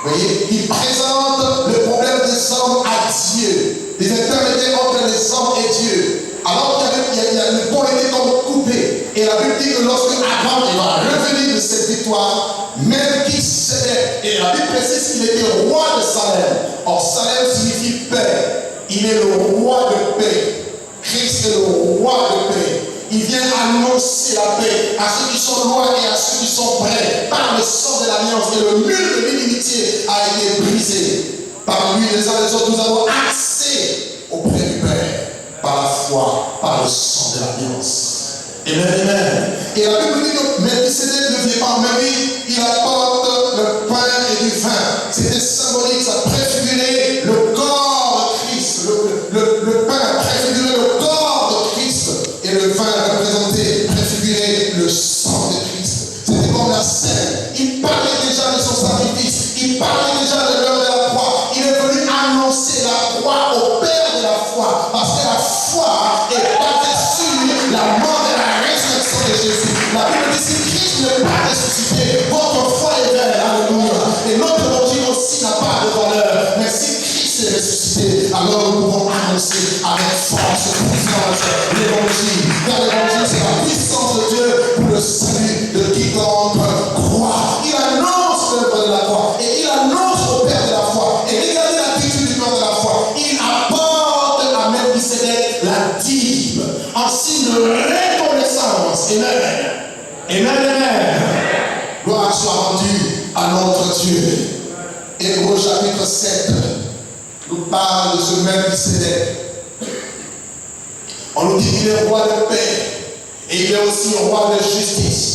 Vous voyez, qui présentent le problème des hommes à Dieu, des intermédiaires entre les hommes et Dieu. Alors le pont était comme coupé. Et la Bible dit que lorsque Abraham va revenir de cette victoire, Melchisédek, et la Bible précise qu'il était roi de Salem. Or, Salem signifie paix. Il est le roi de paix. Christ est le roi de paix. Il vient annoncer la paix à ceux qui sont loin et à ceux qui sont près. Par le sang de l'Alliance, et le mur de l'inimitié a été brisé. Par lui, les uns et les autres, nous avons accès auprès du Père. Par la foi, par le sang de l'Alliance. Amen, amen. Et la Bible dit que Melchisédek ne vient pas en même vie, il apporte le pain et du vin. C'était symbolique, ça préfigurait le corps de Christ. Le pain préfigurait le corps de Christ et le vin préfigurait le sang de Christ. C'était comme la scène. Il parlait déjà de son sacrifice, il parlait déjà de l'heure de la croix. Il est venu annoncer la croix au Père de la foi, parce que la foi est basée sur la mort et la résurrection de Jésus. La Bible dit si Christ n'est pas ressuscité, votre foi est vaine. Alléluia. Et notre doctrine aussi n'a pas de valeur. Mais si Christ est ressuscité, alors nous pouvons annoncer avec force, puissance l'évangile. Car l'évangile, c'est la puissance de Dieu pour le salut de quiconque croit. Il annonce l'œuvre de la croix et il annonce au Père de la foi. Et regardez l'attitude du Père de la foi. Il apporte à Melchisédek la dîme en signe de reconnaissance. Amen. Amen, amen. Gloire soit rendue à notre Dieu. Hébreux chapitre 7 nous parle de ce Melchisédek. On nous dit qu'il est roi de paix et il est aussi roi de justice.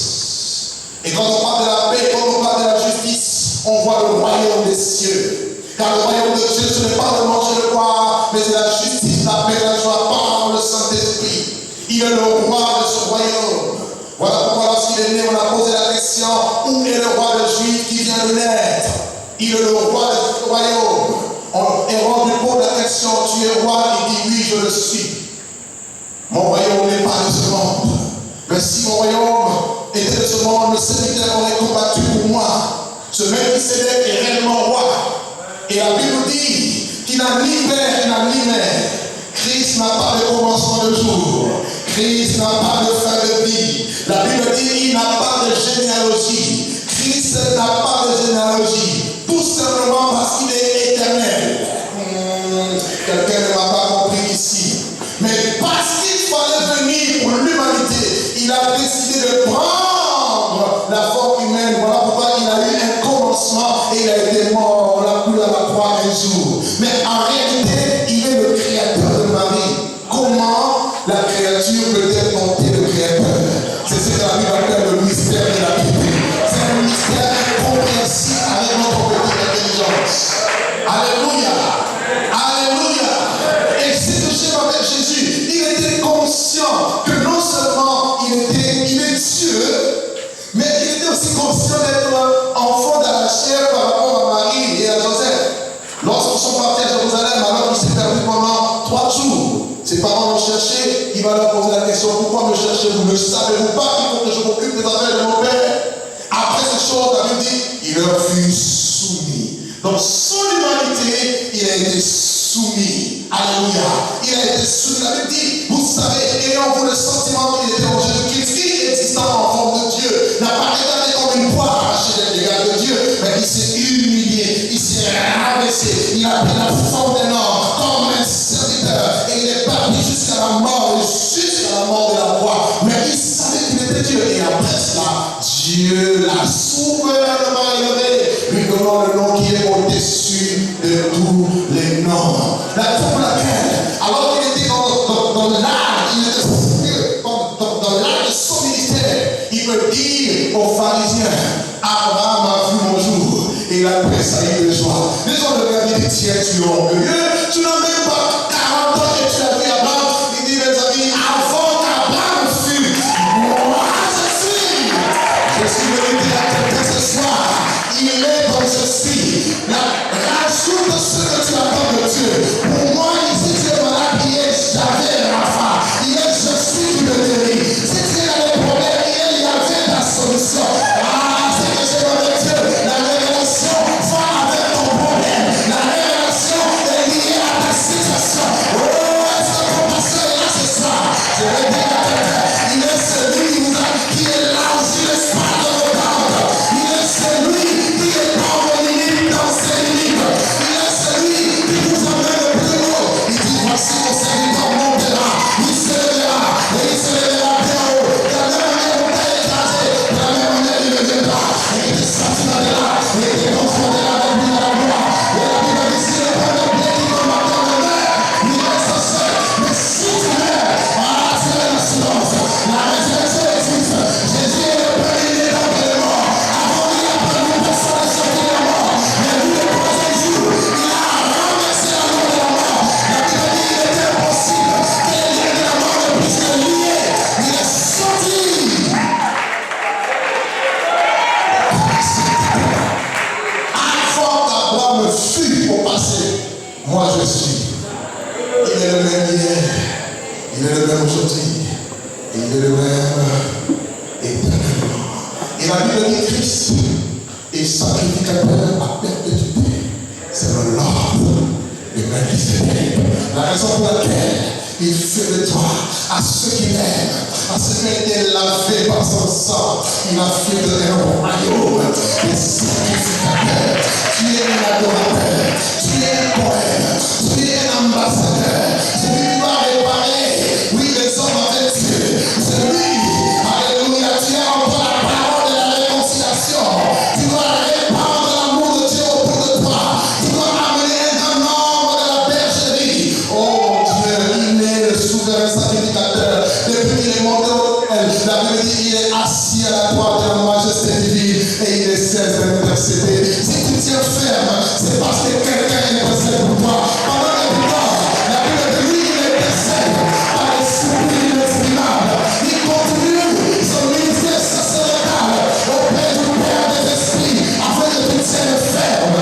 Et quand on parle de la paix, quand on parle de la justice, on voit le royaume des cieux. Car le royaume de Dieu, ce n'est pas le manger le boire, mais c'est la justice, la paix, la joie par le Saint-Esprit. Il est le roi de ce royaume. Voilà pourquoi lorsqu'il est né, on a posé la question, où est le roi de Juifs qui vient de naître? Il est le roi de ce royaume. Hérode lui pose la question, tu es roi? Il dit oui, je le suis. Mon royaume n'est pas de ce monde. Mais si mon royaume était de ce monde, le serviteur aurait combattu pour moi. Ce Melchisédek est réellement roi. Et la Bible dit qu'il n'a ni père, il n'a ni mère. Christ n'a pas de commencement de jour. Christ n'a pas de fin de vie. La Bible dit qu'il n'a pas de généalogie. Christ n'a pas de généalogie. Tout simplement parce qu'il est éternel. Quelqu'un ne m'a pas compris ici. Mais parce qu'il fallait venir pour l'humanité, il a décidé de prendre la forme humaine. Voilà pourquoi il a eu un commencement et il a été mort. On l'a cloué à la croix un jour. Mais en réalité, il est le créateur de Marie. Comment la créature peut-elle monter le créateur? C'est ce que la Bible appelle le mystère de la Bible. C'est un mystère incompréhensible avec notre petite intelligence. Alléluia. Alléluia. Et c'est touché avec Jésus. Il était conscient que non seulement il est Dieu, mais il était aussi conscient d'être enfant de la chair par rapport à Marie et à Joseph. Lorsqu'ils sont partis à Jérusalem, alors qu'il s'est perdu pendant 3 jours, ses parents l'ont cherché, il va leur poser la question, pourquoi me cherchez-vous? Ne savez-vous pas qu'il faut que je m'occupe des affaires de mon père? Après ces choses, la Bible dit, il leur fut soumis. Donc son humanité, il a été soumis. Alléluia. Il a été soumis. La Bible dit, vous savez, ayant vous le sentiment qu'il était en Jésus-Christ, qui existant en forme de Dieu, n'a pas regardé comme une proie arrachée des dégâts de Dieu, mais il s'est humilié, il s'est rabaissé, il a pris la forme d'un homme comme un serviteur, et il est parti jusqu'à la mort de la croix. Mais il savait qu'il était Dieu, et après cela, Dieu l'a souverainement élevé, lui donnant le nom qui est au-dessus de tous les noms. La raison pour laquelle, alors qu'il était dans l'art, il était dans l'art de son ministère, il peut dire aux pharisiens, Abraham a vu mon jour, et il a tressailli de joie. Les gens de la vie tiens, tu es orgueilleux, tu n'as même pas 40 ans et tu as vu Abraham. Il dit, mes amis, avant qu'Abraham fût, moi je suis. Je suis venu dire à quelqu'un ce soir, il est comme je suis. Rajoute ce que tu attends de Dieu. Pour moi, ici, tu es malade, il est Javé Rapha. Il est je suis qui le guérit. Si tu as des problèmes, il y avait la solution. Ah, c'est que j'ai avec Dieu. La révélation va avec ton problème. La révélation est liée à ta situation. Oh, est-ce que ton pasteur est là ce soir? Je vais dire à quelqu'un, il est celui qui est là aussi l'espace de vos cordes. Il est celui qui est dans vos limites, dans ses limites. Il est celui qui vous emmène le plus haut. Il dit, voici mon serviteur montera. Il se lèvera et il se lèvera bien haut. De la même manière qu'on t'a écrasé, de la même manière il reviendra. Et il descendra de là, et il confondera avec lui dans la gloire. Et la Bible dit, si le point de pied qui combattent dans le meurt, il reste seul. Mais si tu meurs, tu as l'assurance. La résurrection Et la Bible dit Christ est sacrificateur à perpétuité. C'est le Lord de Melchizedek. La raison pour laquelle il fait de toi, à ceux qu'il aime, à ceux qui ont été lavés par son sang, il a fait de un royaume des sacrificateurs. Tu es un adorateur, tu es un poète, tu es un ambassadeur, celui qui va réparer, oui, les hommes avec Dieu. C'est lui, alléluia, tu as encore la parole de la réconciliation. Tu dois répandre l'amour de Dieu autour de toi. Tu dois amener un grand nombre de la bergerie. Oh Dieu, il est le souverain sacrificateur. Depuis qu'il est monté au ciel, la Bible dit qu'il est assis à la droite de la majesté divine et il ne cesse d'intercéder. Si tu tiens ferme, c'est parce que quelqu'un intercède pour toi. Pendant que tu dors, la Bible dit lui, il intercède par l'esprit inexprimable. Il continue son ministère sacerdotal auprès du Père des esprits afin que tu tiennes ferme.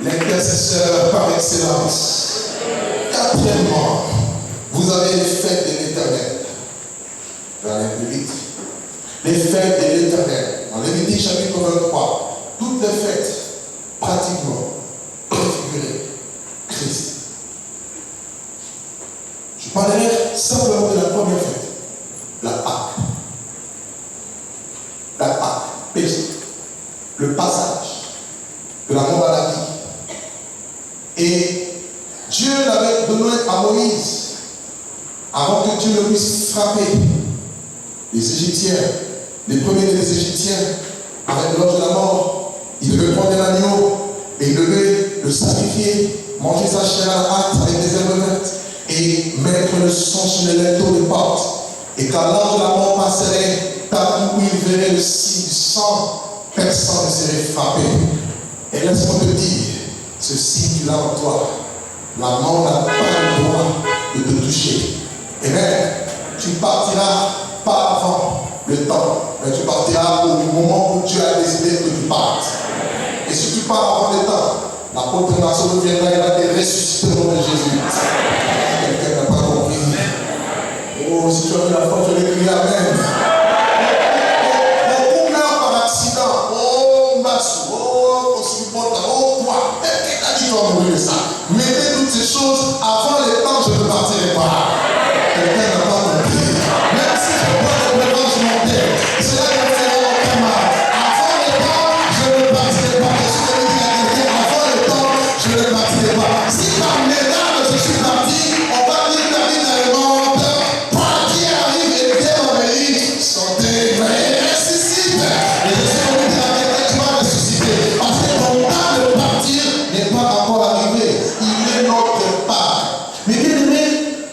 L'intercesseur par excellence. Quatrièmement, vous avez les fêtes de l'Éternel. Dans les Lévites. Les fêtes de l'Éternel. Dans Lévitique chapitre 23, toutes les fêtes, pratiquement, préfigurées Christ. Je parlerai simplement de la première fête, la Pâque. La Pâque, Pêche, le passage de la mort à la vie. Et Dieu l'avait donné à Moïse avant que Dieu ne puisse frapper les Égyptiens, les premiers des Égyptiens, avec l'ange de la mort. Il devait prendre un agneau et il devait le sacrifier, manger sa chair à la hâte avec des herbes vertes et mettre le sang sur les linteaux des portes. Et quand l'ange de la mort passerait partout où il verrait le signe du sang, personne ne serait frappé. Et laisse-moi te dire, ce signe qu'il a en toi, la mort n'a pas le droit de te toucher. Amen. Tu partiras pas avant le temps, mais tu partiras au moment où Dieu a décidé que tu partes. Et si tu pars avant le temps, l'apôtre Marceau viendra et va te ressusciter au nom de Jésus. Quelqu'un n'a pas compris. Oh, si tu as vu la foi, tu vas crier Amen. Beaucoup meurent par accident. Oh, Marceau, oh, Osibota, oh, quoi. Quelqu'un a dit tu vas mourir de ça. Mettez toutes ces choses avant le temps, je ne partirai pas. Quelqu'un n'a pas compris. Même si je vois le revanche monter, cela ne fera aucun mal. Avant le temps, je ne partirai pas. Je suis venu dire à quelqu'un, avant le temps, je ne partirai pas. Si par miracle je suis parti, on va dire ta vie dans le monde. Toi qui arrive et viens m'obéir, sortez, mais ressuscite. Et je suis venu dire à quelqu'un, tu vas ressusciter. Parce que ton temps de partir n'est pas encore arrivé. Il est notre part. Mais bien aimé,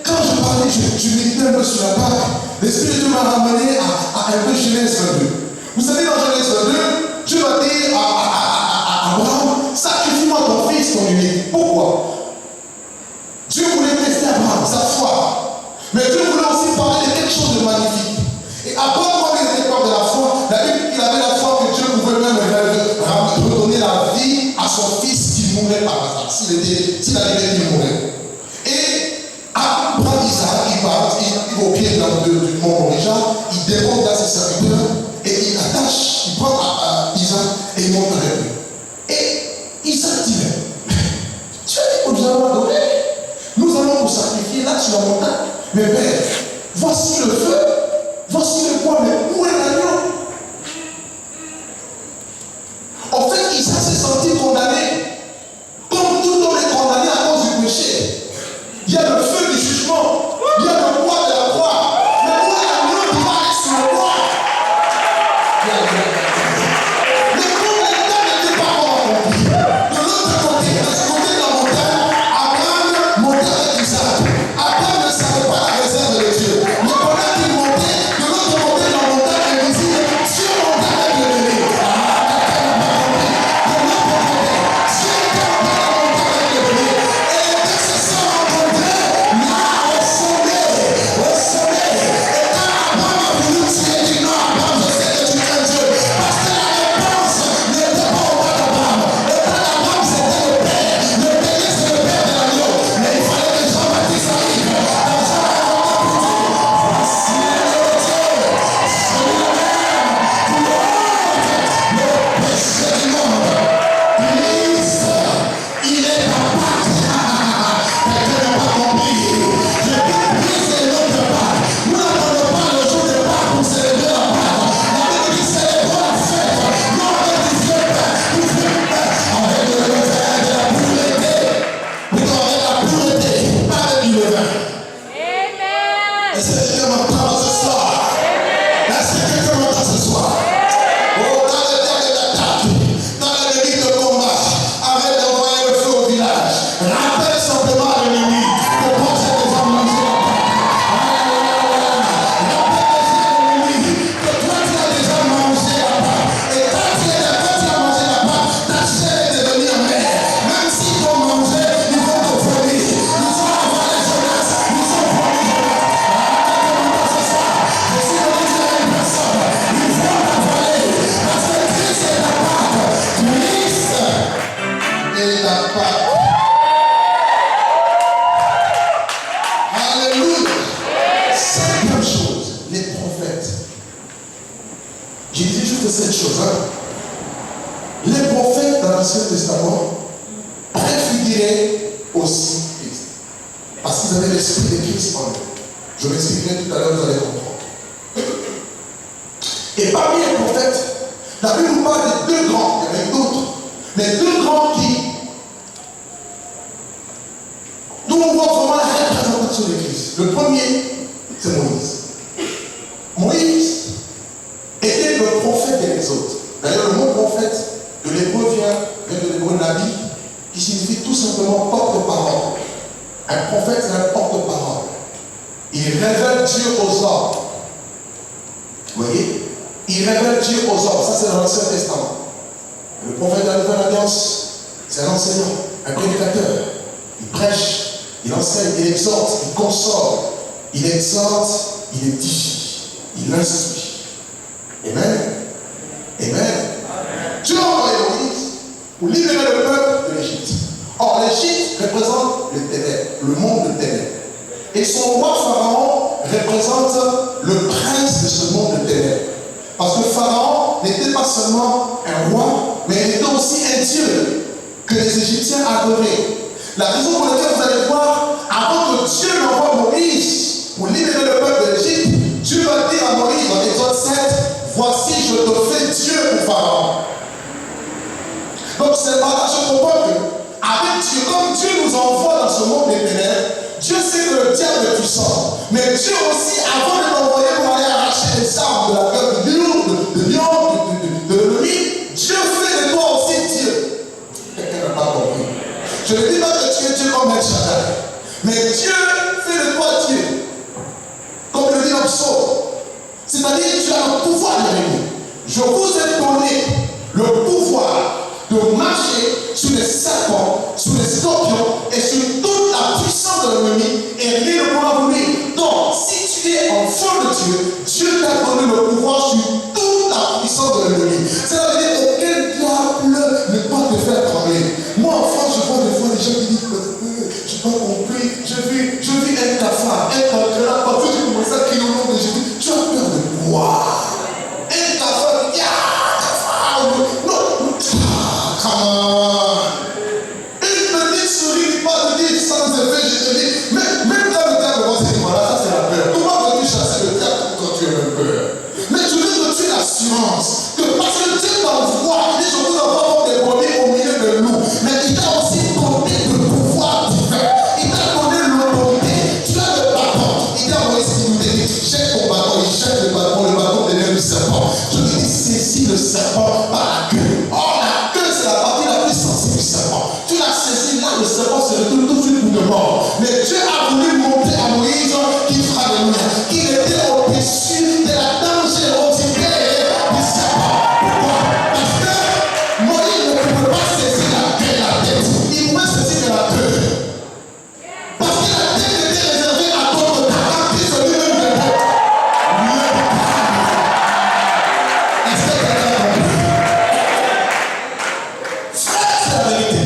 quand je parlais, je méditais un peu sur la Pâque. L'Esprit de Dieu m'a ramené à un peu Genèse 22. Vous savez, dans Genèse 22, Dieu va dire à Abraham, sacrifie-moi ton fils, ton unique. Pourquoi? Dieu voulait tester Abraham, sa foi. Mais Dieu voulait aussi parler de quelque chose de magnifique. Et Abraham, quand il était de la foi, la Bible, il avait la foi que Dieu pouvait même redonner la vie à son fils qui mourrait par hasard, s'il avait été mourir. Et Abraham, Isaac, il va au pied du mont Moria, il démonte dans ses serviteurs et il attache, il prend Isaac et il monte avec lui. Et Isaac dit, tu as dit que nous allons adorer, nous allons nous sacrifier là sur la montagne. Mais père, voici le feu, voici le bois, mais où est l'agneau? En fait, Isaac s'est senti condamné. Comme tout homme est condamné à cause du péché. Il y a le feu du jugement. Il y a le poids de la croix. Mais où est l'agneau qui va aller sur le bois? Le coup de l'État n'était pas encore accompli. De l'autre côté, de ce côté de la montagne, Abraham montait avec Isaac. Abraham ne savait pas la réserve de Dieu. Mais pendant qu'il prophètes. J'ai dit juste cette chose. Les prophètes dans l'Ancien Testament préfiguraient aussi Christ. Parce qu'ils avaient l'esprit de Christ en eux. Je m'expliquerai tout à l'heure, vous allez comprendre. Et parmi les prophètes, la Bible nous parle de deux grands, il y en a d'autres, mais deux grands qui nous on voit vraiment la représentation de Christ. Le premier, c'est Moïse. Moïse était le prophète de l'Exode. D'ailleurs, le mot prophète de l'hébreu vient de l'hébreu nabi, qui signifie tout simplement porte-parole. Un prophète, c'est un porte-parole. Il révèle Dieu aux hommes. Vous voyez? Il révèle Dieu aux hommes. Ça, c'est dans l'Ancien Testament. Le prophète de la Nouvelle Alliance, c'est un enseignant, un prédicateur. Il prêche, il enseigne, il exhorte, il console, il exhorte, il édifie, il instruit. Amen. Amen. Dieu a envoyé Moïse pour libérer le peuple de l'Égypte. Or, l'Égypte représente le ténèbres, le monde de ténèbres. Et son roi Pharaon représente le prince de ce monde de ténèbres. Parce que Pharaon n'était pas seulement un roi, mais il était aussi un dieu que les Égyptiens adoraient. La raison pour laquelle vous allez voir, avant que Dieu n'envoie Moïse pour libérer le peuple de l'Égypte, Dieu va dire à Moïse dans Exode 7, voici je te fais Dieu pour Pharaon. Donc c'est par là que je comprends que avec Dieu, comme Dieu nous envoie dans ce monde des ténèbres, Dieu sait que le diable est puissant. Mais Dieu aussi, avant de l'envoyer pour aller arracher les armes de la gueule de lion, de l'ennemi, Dieu fait de toi aussi Dieu. Quelqu'un n'a pas compris. Je ne dis pas que tu es Dieu comme El Shaddai, mais Dieu fait de toi Dieu. Comme le dit le psaume. C'est-à-dire que tu as le pouvoir de régner. Je vous ai donné le pouvoir de marcher sur les serpents, sur les scorpions et sur toute la puissance de l'ennemi et rien ne pourra vous nuire. Donc, si tu es enfant de Dieu, Dieu t'a donné le pouvoir sur toute la puissance de l'ennemi. Ça veut dire aucun diable ne peut te faire trembler. Moi, en France, je vois des fois des gens qui disent je n'ai pas compris, je vis un cafard, un cancre, partout tu commences à crier au nom de Jésus. Tu as peur de quoi? Un cafard, cafard, non, une petite souris qui parle de dire sans effet, je te dis, même là le diable va se dire, voilà, ça c'est la peur. Comment veux-tu chasser le diable quand tu as même peur? Mais je veux que tu aies l'assurance que parce que Dieu t'envoie, il dit, je vous envoie comme des brebis au milieu de loups, mais il t'a aussi donné le pouvoir divin. Il t'a donné l'autorité. Tu as le bâton. Il dit à Moïse, il nous dit, jette ton bâton, il jette le bâton devient le serpent. Je lui dis, saisis le serpent par la queue. Or, la queue, c'est la partie la plus sensible du serpent. Tu l'as saisi, là, le serpent se retourne tout de suite pour de mort. Mais Dieu a voulu montrer à Moïse qu'il fera de lui, qu'il était au-dessus de la dangerosité du serpent. Pourquoi? Parce que Moïse ne pouvait pas saisir la queue et la tête. Il pouvait saisir que la queue. Parce que la tête était réservée à d'autres talents qui se lui-même de l'autre. Est-ce que quelqu'un a compris? Frère, c'est la vérité.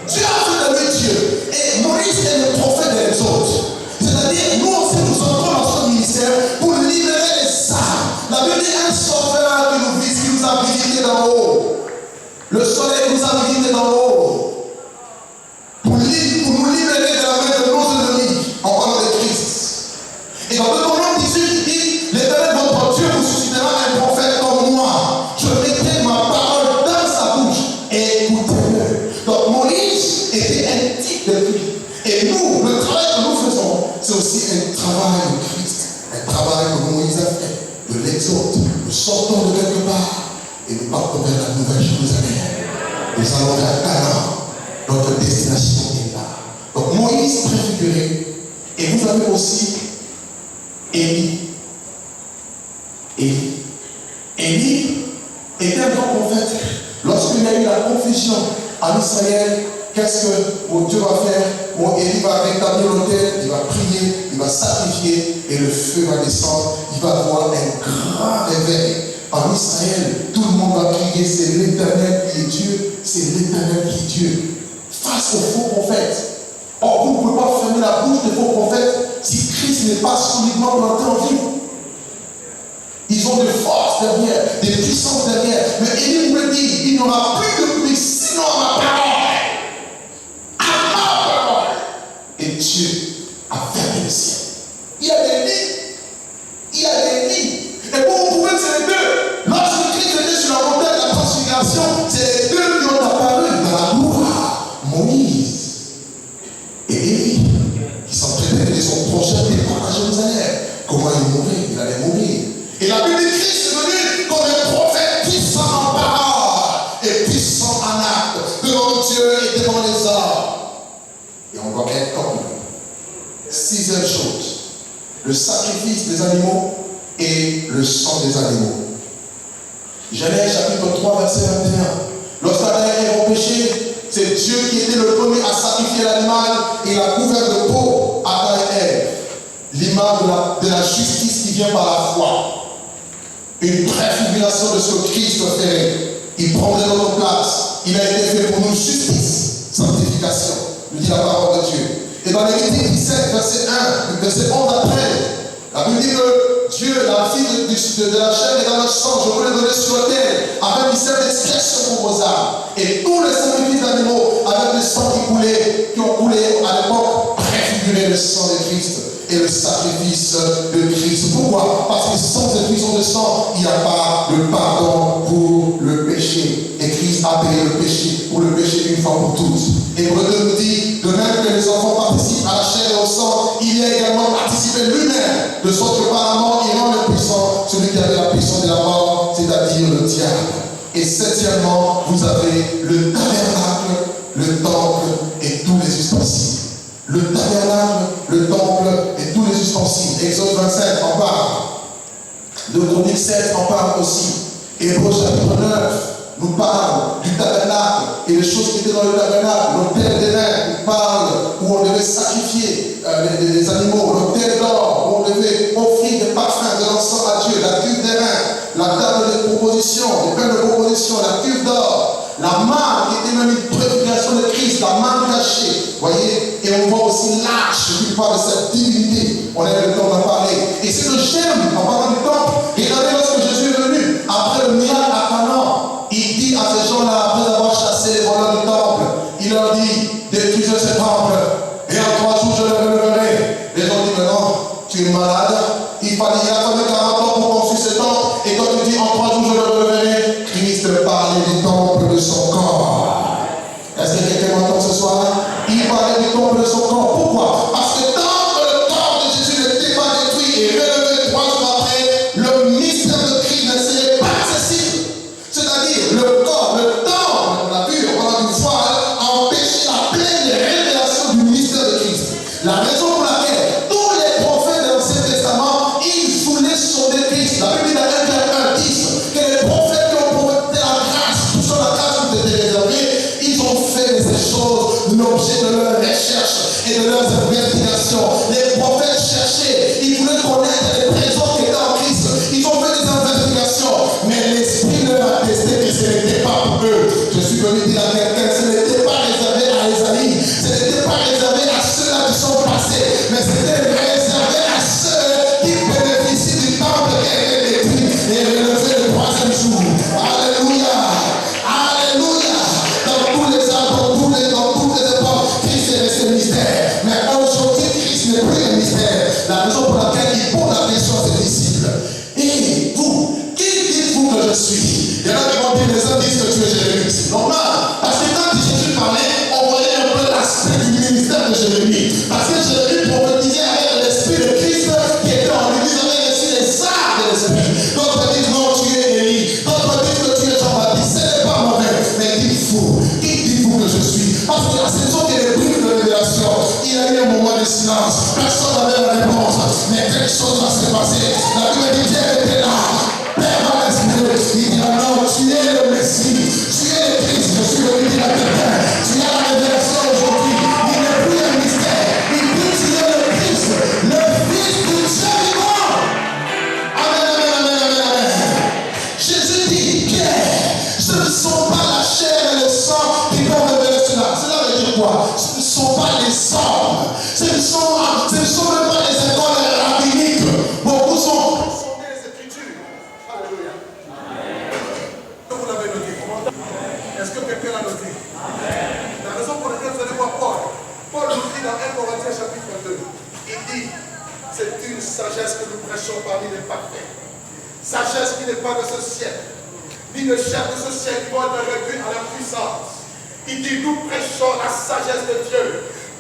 Dieu a fait de lui Dieu. Et Moïse est le prophète des autres. C'est-à-dire, nous aussi, nous entrons dans ce ministère pour libérer les âmes. La Bible dit un sauveur qui nous a visités d'en haut. Le soleil nous a visités d'en haut. Pour nous libérer de la main de nos ennemis en parlant de Christ. Et dans 2 Corinthiens 18, il dit, l'Éternel votre Dieu vous suscitera un prophète comme moi. Je mettrai ma parole dans sa bouche et écoutez-le. Donc Moïse était un type de lui. Et nous, le travail que nous faisons, c'est aussi un travail de Christ. Un travail que Moïse a fait, de l'exode. Nous sortons de quelque part et nous partons vers la nouvelle Jérusalem. Nous allons vers Canaan. Notre destination est là. Donc Moïse préfiguré. Et vous avez aussi Élie. Élie était un grand prophète. Lorsqu'il y a eu la confusion en Israël, qu'est-ce que mon Dieu va faire? Mon Élie va rétablir l'autel, il va prier, il va sacrifier et le feu va descendre. Il va avoir un grand réveil. En Israël, tout le monde va crier, c'est l'Éternel qui est Dieu, c'est l'Éternel qui est Dieu. Face aux faux prophètes. Or, vous ne pouvez pas fermer la bouche des faux prophètes si Christ n'est pas solidement planté en vous. ils ont des forces derrière, des puissances derrière. Mais Élie me dit, il n'y aura plus de pluie, sinon à ma parole. À ma parole. Et Dieu a fermé le ciel. Il y a des lits. Il y a des lits. Et pour vous prouver que c'est les deux, lorsque Christ était sur la montagne de la transfiguration, c'est les deux qui ont apparu dans la gloire. Moïse et Élie, qui s'entraînaient de son prochain départ à Jérusalem. Comment il allait mourir. Et la Bible dit Christ est venu comme un prophète puissant en parole et puissant en acte, devant Dieu et devant les hommes. Et on doit être comme lui. Sixième chose, le sacrifice des animaux et le sang des animaux. Genèse chapitre 3, verset 21. Lorsqu'Adam et Ève ont péché, c'est Dieu qui était le premier à sacrifier l'animal et l'a couvert de peau, Adam et Ève. L'image de la justice qui vient par la foi. Une préfiguration de ce que Christ ferait. Il prendrait notre place. Il a été fait pour nous justice, sanctification, nous dit la parole de Dieu. Et dans Lévitique 17, verset 1, verset 11 après, la Bible dit que Dieu, la vie de la chair et dans le sang, je veux les donner sur l'autel, avec une certaine discrétion pour vos âmes. Et tous les sacrifices d'animaux, avec le sang qui ont coulé à l'époque, préfiguraient le sang de Christ et le sacrifice de Christ. Pourquoi? Parce que sans effusion de sang, il n'y a pas de pardon pour le péché. Et Christ a payé le péché, pour le péché une fois pour toutes. Hébreu 2 nous dit, de même que les enfants participent à la chair et au sang, il y a également participé lui-même, de sorte que par la mort, il rend le puissant, celui qui avait la puissance de la mort, c'est-à-dire le diable. Et septièmement, vous avez le tabernacle, le temple et tous les ustensiles. Le tabernacle, le temple et tous les ustensiles. Exode 25 en parle. Deutéronome 7 en parle aussi. Hébreux chapitre 9 nous parle du tabernacle et les choses qui étaient dans le tabernacle. L'autel d'airain nous parle où on devait sacrifier les animaux. L'autel d'or où on devait offrir des parfums, de l'encens à Dieu. La cuve d'airain, la table de proposition, les pains de proposition, la cuve d'or. La manne qui était même une préfiguration de Christ, la manne cachée, voyez, et on voit aussi l'arche qui parle de cette divinité. On a eu le temps d'en parler. Et c'est que j'aime, en parlant du temple, regardez lorsque Jésus est venu, après le miracle à Canaan, il dit à ces gens-là, après avoir chassé les voleurs du temple, il leur dit, détruisez ce temple, et en 3 jours je le releverai. Les gens disent, mais non, tu es malade, il a fallu 40 ans pour construire ce temple, et quand tu dis, en 3 jours je le releverai, Christ parlait du temple de son corps. Est-ce que quelqu'un m'entend ce soir? Il parlait du temple de son corps. Pourquoi? Parce que tant que le corps de Jésus n'était pas détruit et relevé 3 jours après, le mystère de Christ ne serait pas accessible. C'est-à-dire, le corps, le temple, on l'a vu, on parle d'une fois, a empêché la pleine révélation du mystère de Christ. La raison pour laquelle tous les prophètes de l'Ancien Testament, ils voulaient sauver Christ. La Bible dit dans 1 Pierre 1 10 que les prophètes qui ont prophète la grâce, tout ça, la grâce qui était réservée, ils ont fait ces choses l'objet de leurs recherches et de leurs investigations. Les prophètes cherchaient, ils voulaient connaître les trésors qui étaient en Christ. Ils ont fait des investigations, mais l'Esprit leur a attesté que ce n'était pas pour eux. Je suis venu dire à quelqu'un, ce n'était pas réservé à Esaïe, ce n'était pas réservé à ceux-là qui sont passés, mais c'était réservé à ceux qui bénéficient du temple qui a été détruit et relevé le 3e jour. Alléluia! Alléluia! Dans tous les arbres, dans toutes les époques, Christ est resté mystère. Mais aujourd'hui, Christ n'est plus un mystère. La raison pour laquelle il pose la question à ses disciples. Et vous, qui dites-vous que je suis? Il y en a qui vont dire, les hommes disent que tu es Jérémie. C'est normal. Parce que quand Jésus parlait, on voyait un peu l'aspect du ministère de Jérémie. Parce que Jérémie prophétisait avec l'esprit de Christ qui était en lui, avec aussi les arts de l'esprit. D'autres disent, non, tu es Élie. D'autres disent que tu es Jean-Baptiste. Ce n'est pas mauvais. Mais dites-vous, qui dites-vous que je suis? Parce que la saison qui est les briques de révélation, il y a eu un moment de silence. Personne n'avait la réponse. Mais quelque chose va se passer. La Bible dit, Dieu était là. Père va respirer. Il dit, non, tu es le Messie. Tu es le Christ. Je suis venu dire à quelqu'un. Tu as la révélation aujourd'hui. Il n'est plus un mystère. Il dit, tu es le Christ. Le Fils du Dieu vivant. Amen, amen, amen, amen, amen. Jésus dit, Pierre, ce ne sont pas la chair et le sang qui vont révéler cela. Cela veut dire quoi? Ce ne sont pas les hommes. Ce ne sont même pas les écoles rabbiniques. Beaucoup sont sondés les Écritures. Est-ce que quelqu'un l'a noté? La raison pour laquelle vous allez voir Paul nous dit dans 1 Corinthiens chapitre 2, il dit, c'est une sagesse que nous prêchons parmi les parfaits. Sagesse qui n'est pas de ce siècle, ni de chair de ce siècle qui va être réduite à la puissance. Il dit, nous prêchons la sagesse de Dieu,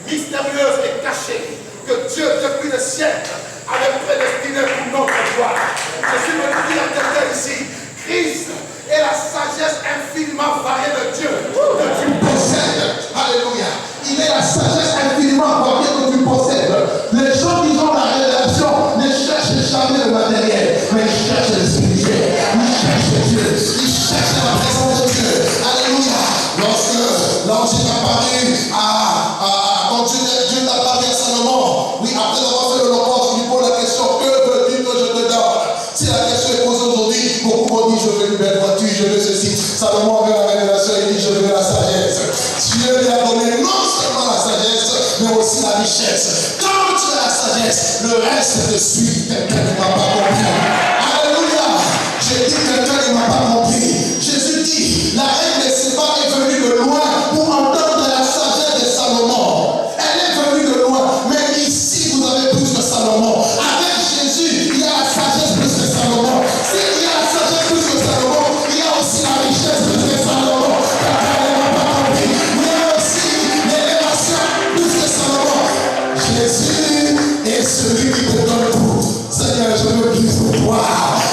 mystérieuse et cachée, que Dieu, depuis le siècle, avait prédestinée pour notre gloire. Je suis venu dire à quelqu'un ici, Christ est la sagesse infiniment variée de Dieu, que tu possèdes. Alléluia. Il est la sagesse infiniment variée que tu possèdes. Les gens qui ont la révélation ne cherchent jamais le matériel, mais ils cherchent le spirituel. Ils cherchent Dieu. Ils cherchent la présence de Dieu. Alléluia. Lorsque l'ange est apparu quand Dieu est apparu à Salomon, oui, après avoir fait l'holocauste, il lui pose la question, que veux-tu que je te donne? Si la question est posée aujourd'hui, beaucoup vont dire, je veux une belle voiture, je veux ceci. Salomon veut la révélation, il dit, je veux la sagesse. Dieu lui a donné non seulement la sagesse, mais aussi la richesse. Quand tu as la sagesse, le reste te suit. Quelqu'un ne m'a pas compris. Alléluia. J'ai dit, quelqu'un ne m'a pas compris. Jésus dit, la reine des Séba est venue de loin pour entendre la sagesse de Salomon. Elle est venue de loin, mais ici vous avez plus que Salomon. Avec Jésus, il y a la sagesse plus que Salomon. S'il y a la sagesse plus que Salomon, il y a aussi la richesse plus que Salomon. Il y a aussi l'élévation plus que Salomon. Jésus est celui qui te donne tout. Seigneur, je veux plus de toi.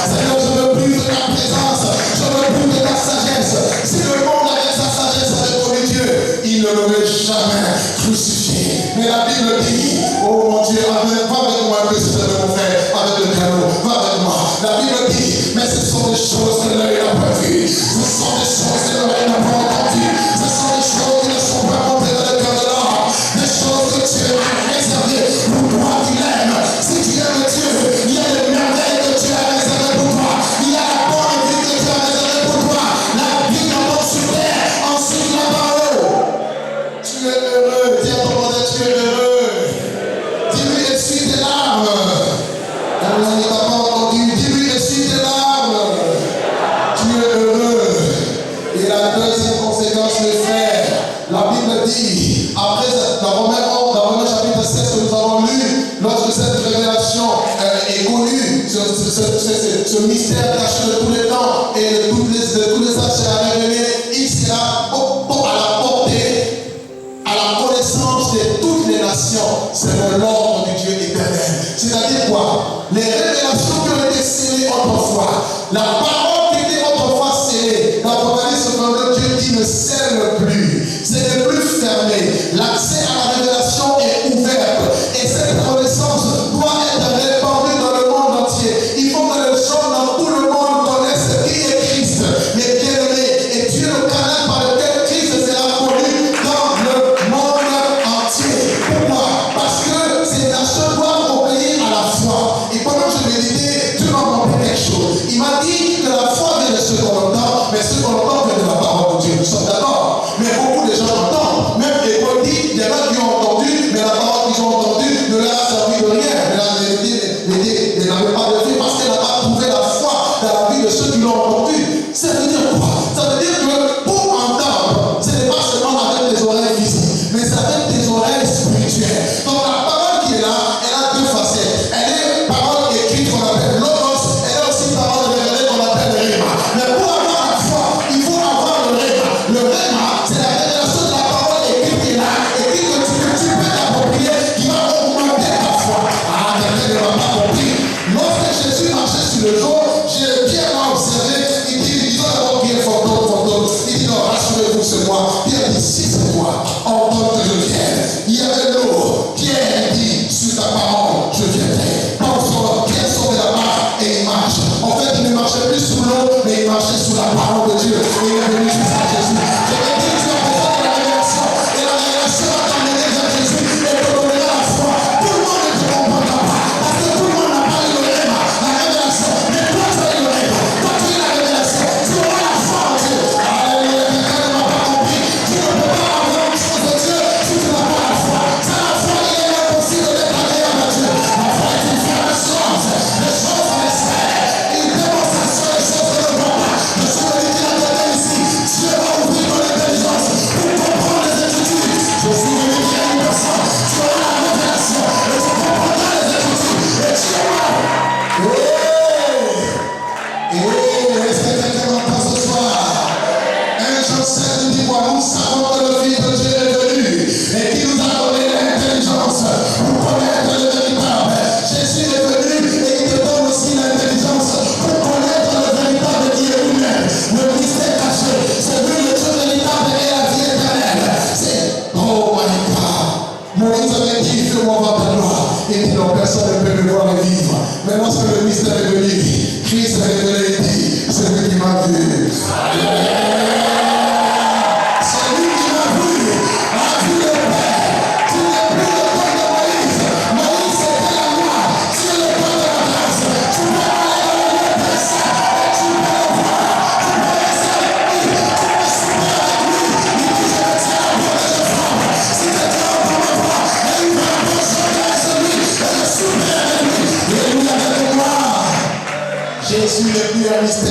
Seigneur, je veux plus de ta présence. Je veux plus de ta sagesse. Si le monde avec sa sagesse avait connu Dieu, il ne l'aurait jamais crucifié. Mais la Bible dit, oh mon Dieu, va avec moi un peu, s'il te plaît, mon frère, avec le cadeau, va avec moi. La Bible dit, mais ce sont des choses que l'œil n'a pas vues. Ce sont des choses que l'oreille n'a pas entendues. Ce sont des choses qui ne sont pas montées dans le cœur de l'homme. Des choses que Dieu a réservées pour toi qui l'aimes. Si tu aimes Dieu, il y a des merveilles que Dieu a réservées pour toi. Il y a la bonne vie que Dieu a réservée pour toi. La vie d'abord sur terre, ensuite là-bas haut. Tu es heureux. Dis à ton voisin, tu es heureux. Dis-lui, essuie tes larmes. On ne t'a pas entendu. Dis-lui, essuie tes larmes. Tu es heureux. Et la deuxième conséquence, mes frères, la Bible dit, après dans Romains chapitre 16 que nous avons lu, lorsque cette révélation est connue, ce mystère caché de tous les temps et de tous les âges sera révélé, il sera à la portée, à la connaissance de toutes les nations, selon l'ordre du Dieu éternel. C'est-à-dire quoi? Les révélations qui ont été scellées autrefois, la parole qui était autrefois scellée, dans l'Apocalypse 22, Dieu dit ne scelle plus. C'est ne plus fermé. L'accès à la révélation est ouvert. Et cette connaissance doit être répandue dans le monde entier. Il faut que les gens dans tout le monde connaissent qui est Christ. Mais bien aimé, et Dieu le canal par lequel Christ sera connu dans le monde entier. Pourquoi? Parce que ces nations doivent obéir à la foi. Et pendant que je méditais, Dieu m'a montré quelque chose. Il m'a dit que la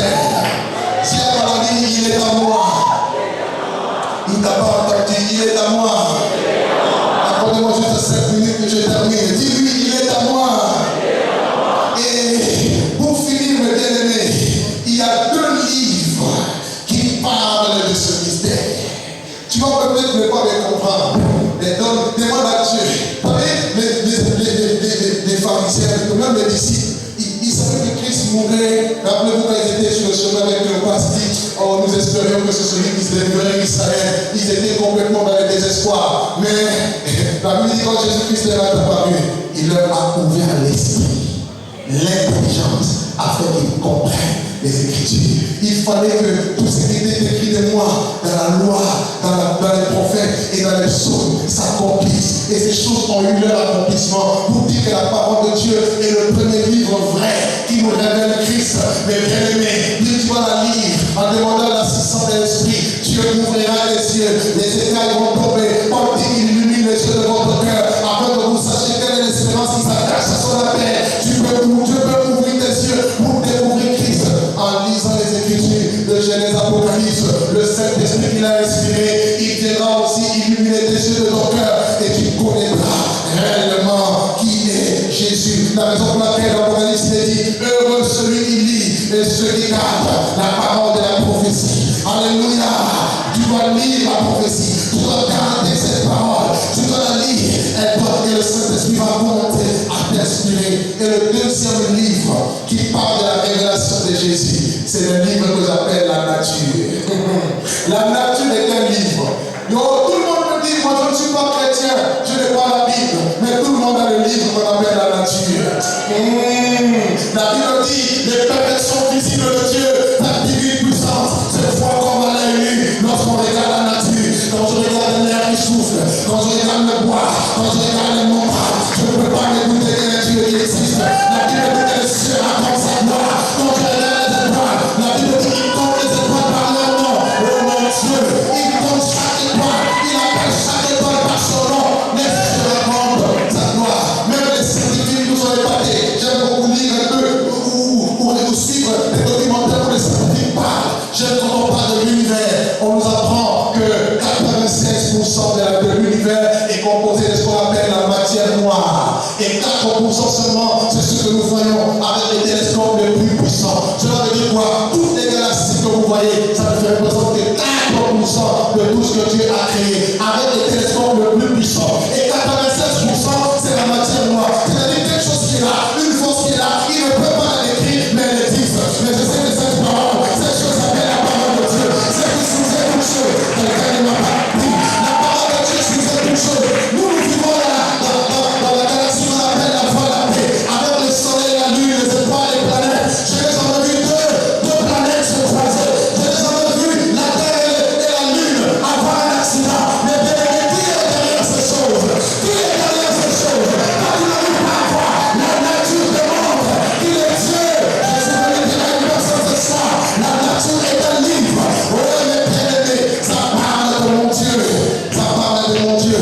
terre. Si elle a dit, il est à moi. Il ne t'a pas entendu, il est à moi. Accordez-moi juste 5 minutes que je termine. Dis-lui, il est à moi. Et pour finir, mes bien-aimés, il y a 2 livres qui parlent de ce mystère. Tu vas peut-être ne pas les comprendre. Mais donc, demande à Dieu. Vous savez, les pharisiens, même les disciples, ils savaient que Christ mourrait. Rappelez-vous quand ils étaient sur le chemin avec le pastis. Oh, nous espérions que ce serait celui qui se délivrerait Israël. Ils étaient complètement dans le désespoir. Mais la Bible dit quand Jésus-Christ leur est apparu, il leur a ouvert l'esprit, l'intelligence, afin qu'ils comprennent les Écritures. Il fallait que tout ce qui était écrit de moi, dans la loi, dans les prophètes et dans les psaumes, s'accomplisse. Et ces choses ont eu leur accomplissement pour dire que la parole de Dieu est le premier livre vrai qui nous révèle Christ. Mais bien aimé, tu vas la lire en demandant l'assistance de l'Esprit. Dieu ouvrira les yeux, les écailles vont tomber. Paul dit qu'il illumine les yeux de votre cœur afin que vous sachiez quelle est l'espérance qui s'attache à son appel. Dieu peut ouvrir tes yeux pour découvrir Christ en lisant les Écritures de Genèse, Apocalypse. Le Saint-Esprit qu'il a inspiré, il viendra aussi illuminer tes yeux de ton cœur et tu connaîtras réellement qui est Jésus. La raison pour laquelle l'Apocalypse est dit heureux celui qui lit et ceux qui gardent la parole de la prophétie. Alléluia. Tu dois lire la prophétie, tu dois garder cette parole, tu dois la lire et le Saint-Esprit va commencer à t'inspirer. Et le deuxième livre qui parle de la révélation de Jésus, c'est le livre que j'appelle la nature. La nature est un livre. Tout le monde me dit, moi je ne suis pas chrétien, je n'ai pas la Bible, mais tout le monde a le livre qu'on appelle la nature. La Bible dit, les perfections visibles de Dieu, la divine puissance, c'est foi comme à l'œil nu lorsqu'on regarde la nature. Quand je regarde l'air qui souffle, quand je regarde le bois, quand je regarde les montagnes, je ne peux pas m'écouter que les Dieu qui existe. La Bible dit que le ciel raconte sa gloire. Quand je regarde les étoiles, la Bible dit qu'il compte les étoiles par leur nom. Oh mon Dieu, il compte chaque étoile, il appelle chaque étoile par son nom. Les cieux racontent sa gloire. Même les scientifiques nous ont épatés. J'aime beaucoup lire un peu ou suivre les documentaires où les scientifiques parlent. J'aime quand on parle de l'univers. On nous apprend que 96% de l'univers est composé de ce qu'on appelle la matière noire. Et 4% seulement, c'est ce que nous voyons avec les télescopes les plus puissants. Cela veut dire quoi? Toutes les galaxies que vous voyez, ça ne représente que 4% de tout ce que Dieu a créé avec les télescopes les plus puissants. Et 96%, c'est la matière noire. C'est-à-dire quelque chose qui est là, une force qui est là, il ne peut pas l'écrire, mais elle existe. Mais je sais que cette parole, cette chose s'appelle la parole de Dieu. C'est que si vous êtes une chose, quelqu'un ne m'a pas dit. La parole de Dieu, si vous êtes une chose. Nous vivons là, dans la galaxie qu'on appelle la Voie lactée, avec le soleil, la lune, les étoiles, les planètes. Je les en ai vu deux planètes se croiser. Je les en ai vu la Terre et la Lune avoir un accident. Mais bien aimé, qui est derrière ces choses? Qui est derrière ces choses? Quand tu n'arrives pas à voir, la nature demande qu'il est Dieu. Je suis venu dire à une personne ce soir, la nature est un livre. Oh, mes bien-aimés, ça parle de mon Dieu. Ça parle de mon Dieu.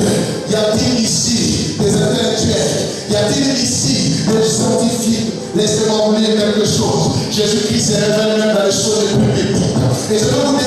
Y a-t-il ici des intellectuels? Y a-t-il ici des scientifiques? Laissez-moi vous lire quelque chose. Jésus-Christ se révèle même dans les choses les plus petites. Et je vais vous